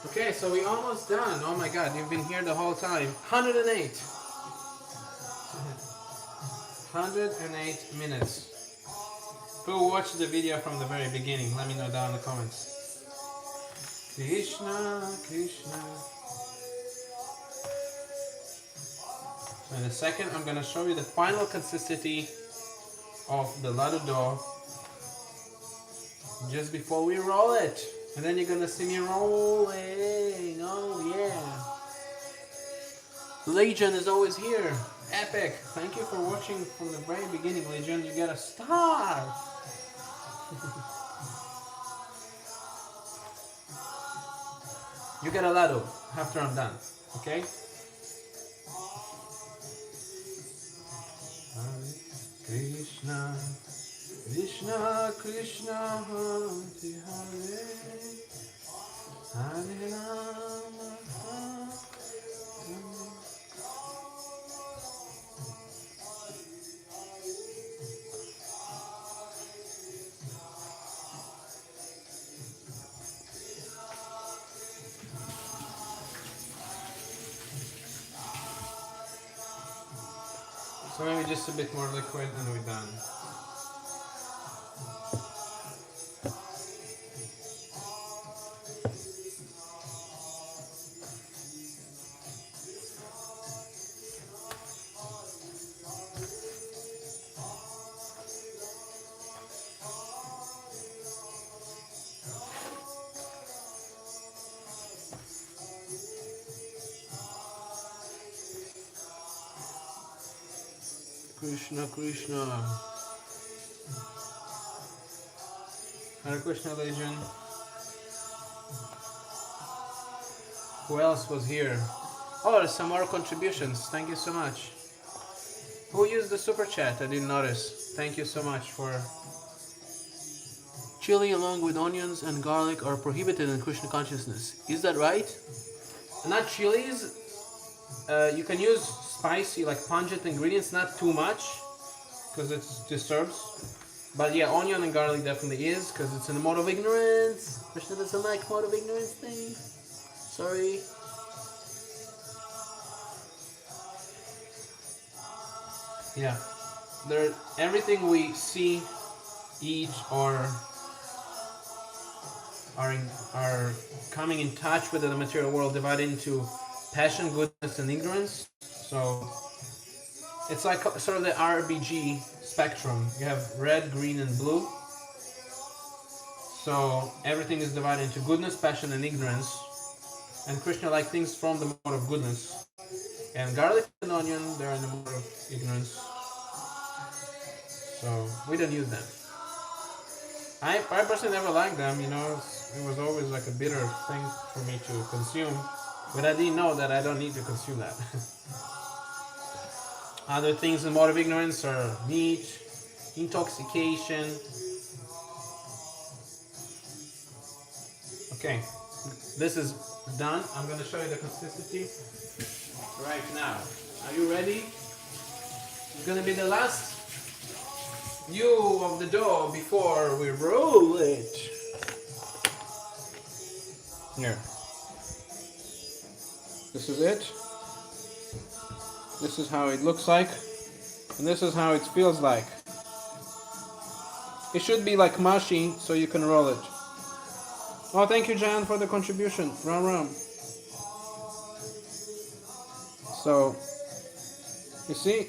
Okay, so we're almost done. Oh my god, you've been here the whole time. 108. 108 minutes. Who watched the video from the very beginning? Let me know down in the comments. Krishna, Krishna. So in a second, I'm gonna show you the final consistency of the laddu dough just before we roll it. And then you're gonna see me rolling. Oh yeah. Legion is always here. Epic. Thank you for watching from the very beginning, Legion. You get a star. You get a laddu after I'm done. Okay? Krishna, Krishna, Krishna, Hare Hare, Hare Rama, Hare. So maybe just a bit more liquid and we're done. Krishna, Krishna. Hare Krishna, Legion. Who else was here? Oh, there's some more contributions. Thank you so much. Who used the super chat? I didn't notice. Thank you so much for... Chili along with onions and garlic are prohibited in Krishna consciousness. Is that right? Not chilies. You can use spicy, like pungent ingredients, not too much, because it disturbs. But yeah, onion and garlic definitely is, because it's in the mode of ignorance. Krishna doesn't like mode of ignorance thing. Sorry. Yeah. Everything we see eat or are coming in touch with the material world divided into passion, goodness, and ignorance. So it's like sort of the RBG spectrum. You have red, green, and blue. So everything is divided into goodness, passion, and ignorance. And Krishna like things from the mode of goodness. And garlic and onion, they're in the mode of ignorance. So we don't use them. I personally never liked them, you know, it was always like a bitter thing for me to consume, but I didn't know that I don't need to consume that. Other things in mode of ignorance are meat, intoxication. Okay, this is done. I'm going to show you the consistency right now. Are you ready? It's going to be the last view of the dough before we roll it. Here. This is it. This is how it looks like. And this is how it feels like. It should be like mashi so you can roll it. Oh, thank you, Jan, for the contribution. Ram Ram. So, you see,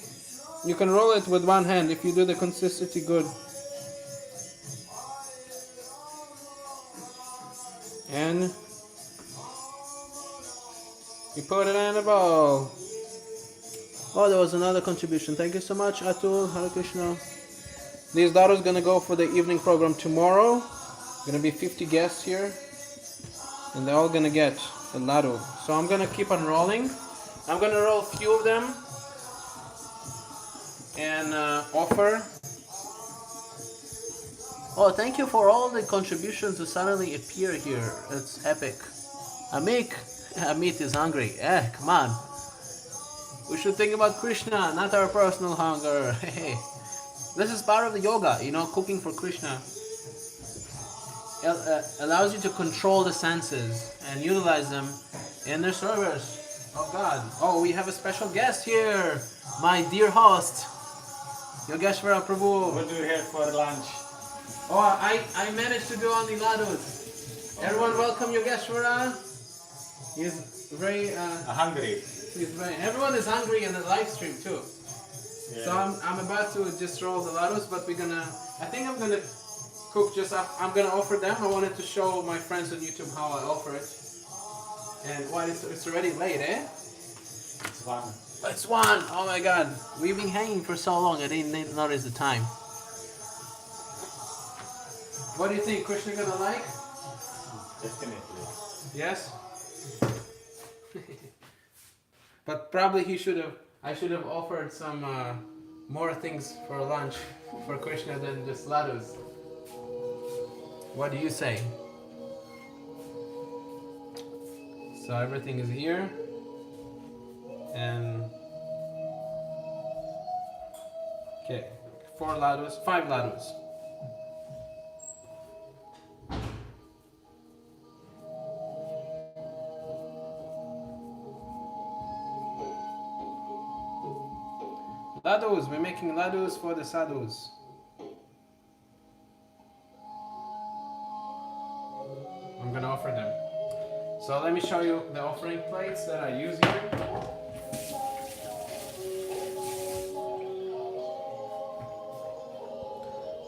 you can roll it with one hand if you do the consistency good. And you put it in a bowl. Oh, there was another contribution. Thank you so much, Atul. Hare Krishna. These daughters gonna go for the evening program tomorrow. Gonna be 50 guests here, and they're all gonna get a laddu. So I'm gonna keep on rolling. I'm gonna roll a few of them and offer. Oh, thank you for all the contributions who suddenly appear here. It's epic. Amit is hungry. Come on. We should think about Krishna, not our personal hunger. Hey, this is part of the yoga, you know, cooking for Krishna. Allows you to control the senses and utilize them in the service of God. Oh, we have a special guest here, my dear host, Yogeshwara Prabhu. What do you have for lunch? Oh, I managed to do only ladus. Everyone welcome Yogeshwara. He's very Hungry. Everyone is hungry in the live stream too. Yeah. So I'm about to just roll the ladus, but I think I'm gonna cook I'm gonna offer them. I wanted to show my friends on YouTube how I offer it. And what, it's already late, eh? It's one. It's 1. Oh my God. We've been hanging for so long, I didn't notice the time. What do you think, Krishna gonna like? Definitely. Yes? But probably I should have offered some more things for lunch for Krishna than just ladus. What do you say? So everything is here. And okay, 5 ladus. Ladus, we're making ladus for the sadhus. I'm gonna offer them. So let me show you the offering plates that I use here.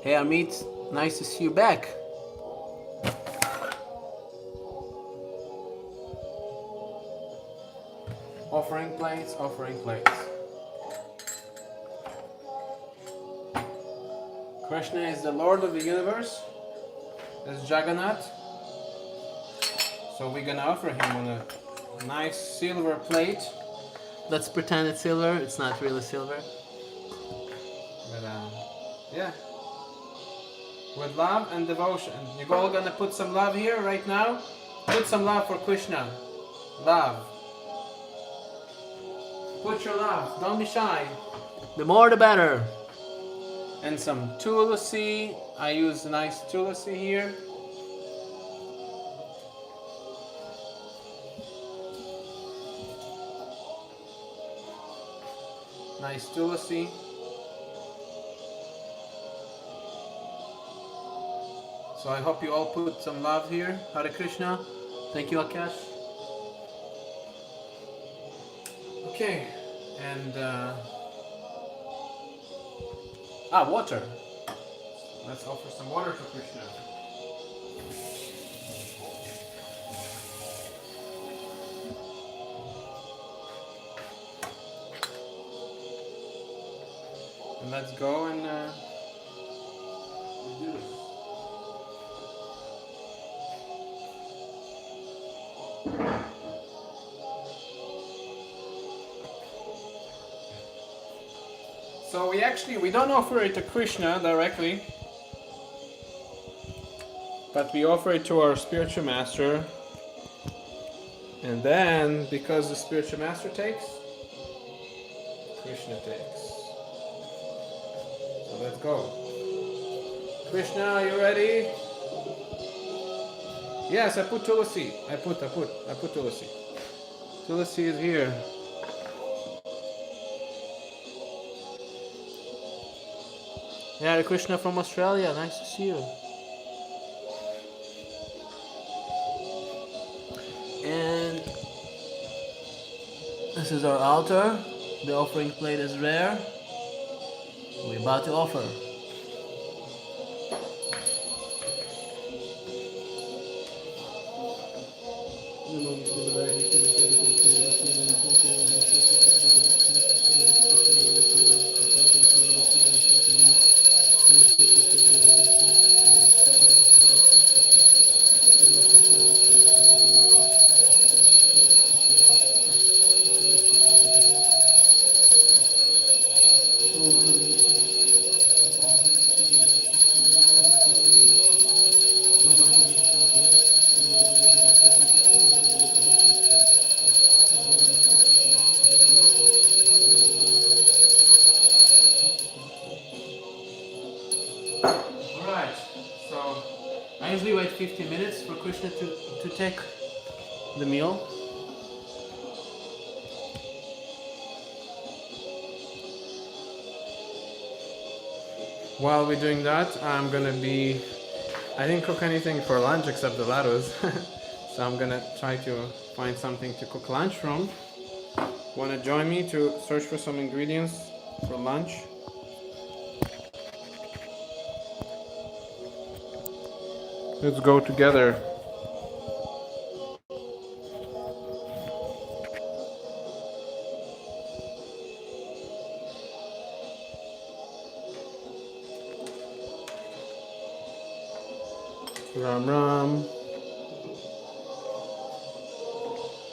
Hey Amit, nice to see you back. Offering plates, offering plates. Krishna is the Lord of the universe. That's Jagannath. So we're gonna offer him on a nice silver plate. Let's pretend it's silver. It's not really silver. But yeah. With love and devotion. You're all gonna put some love here right now. Put some love for Krishna. Love. Put your love. Don't be shy. The more the better. And some tulsi. I use nice tulsi here. Nice tulsi. So I hope you all put some love here. Hare Krishna. Thank you, Akash. Okay, and water. Let's offer some water to Krishna. And let's go and do this. So we don't offer it to Krishna directly, but we offer it to our spiritual master. And then, because the spiritual master takes, Krishna takes. So let's go. Krishna, are you ready? Yes, I put Tulasi. I put Tulasi. Tulasi is here. Yeah, Krishna from Australia. Nice to see you. And this is our altar. The offering plate is rare. We're about to offer. Alright, so I usually wait 15 minutes for Krishna to take the meal. While we're doing that, I didn't cook anything for lunch except the laddus. So I'm gonna try to find something to cook lunch from. Wanna join me to search for some ingredients for lunch? Let's go together. Ram Ram.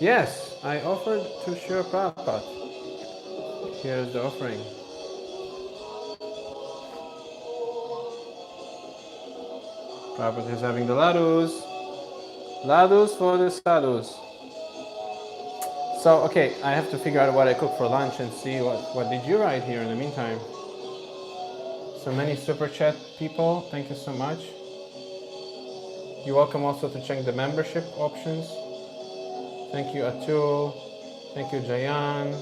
Yes, I offered to Sri Prabhupada. Here's the offering. Prabhupada is having the ladus. Ladus for the sadhus. So, okay, I have to figure out what I cook for lunch and see what did you write here in the meantime. So many super chat people, thank you so much. You're welcome also to check the membership options. Thank you Atul, thank you Jayan.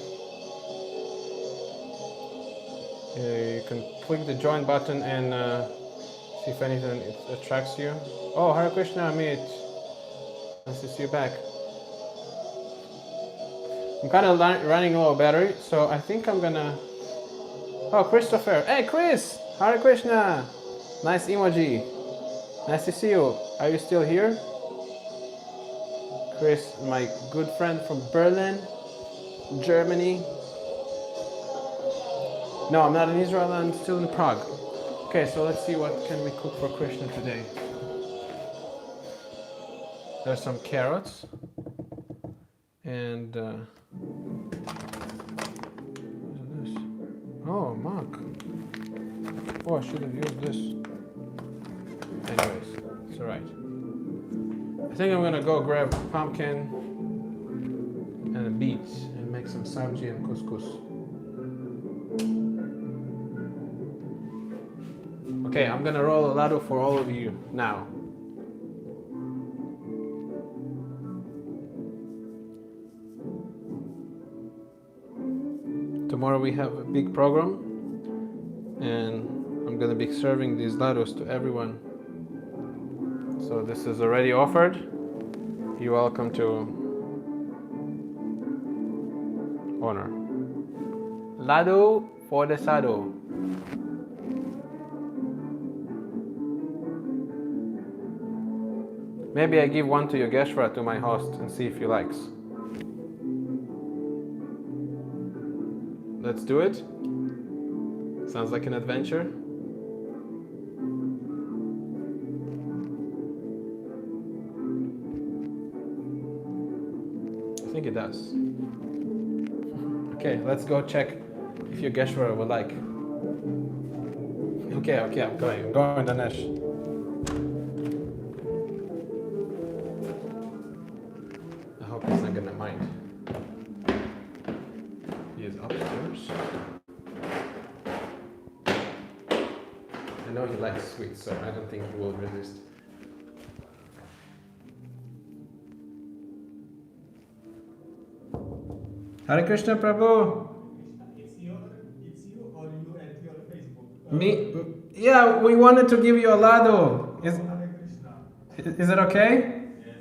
You can click the join button and see if anything attracts you. Oh, Hare Krishna, Amit. Nice to see you back. I'm kind of running low battery, so I think I'm gonna... Oh, Christopher. Hey, Chris! Hare Krishna! Nice emoji. Nice to see you. Are you still here? Chris, my good friend from Berlin, Germany. No, I'm not in Israel, I'm still in Prague. Okay, so let's see what can we cook for Krishna today. There's some carrots. And what is this? Oh, Mark. Oh, I should have used this. Anyways, it's alright. I think I'm gonna go grab pumpkin and a beet and make some sabji and couscous. Okay, I'm gonna roll a laddu for all of you now. Tomorrow we have a big program and I'm gonna be serving these laddus to everyone. So this is already offered. You're welcome to honor. Ladu for the sadhu. Maybe I give one to Yogeshwara, to my host, and see if he likes. Let's do it. Sounds like an adventure. I think it does. Okay, let's go check if Yogeshwara would like. Okay, I'm going, Danesh. I hope he's not gonna mind. He is upstairs. I know he likes sweets, so I don't think he will resist. Hare Krishna Prabhu. It's you or you at your Facebook? Me? Yeah, we wanted to give you a ladu. Hare Krishna. Is it okay? Yes.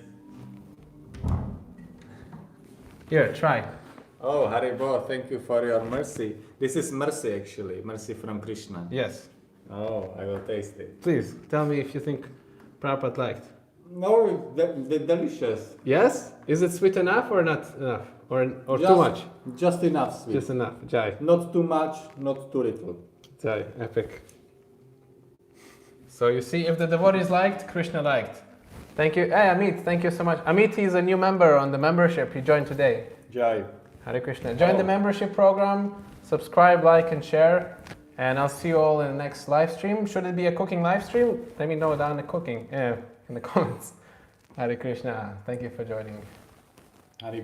Here, try. Oh, Haribo, thank you for your mercy. This is mercy actually, mercy from Krishna. Yes. Oh, I will taste it. Please, tell me if you think Prabhupada liked. No, they're delicious. Yes? Is it sweet enough or not enough? Or Just- too much? Just enough sweet. Just enough. Jai. Not too much, not too little. Jai. Epic. So you see, if the devotees liked, Krishna liked. Thank you. Hey, Amit, thank you so much. Amit, he's a new member on the membership. He joined today. Jai. Hare Krishna. Join the membership program. Subscribe, like, and share. And I'll see you all in the next live stream. Should it be a cooking live stream? Let me know down in the in the comments. Hare Krishna. Thank you for joining. Hari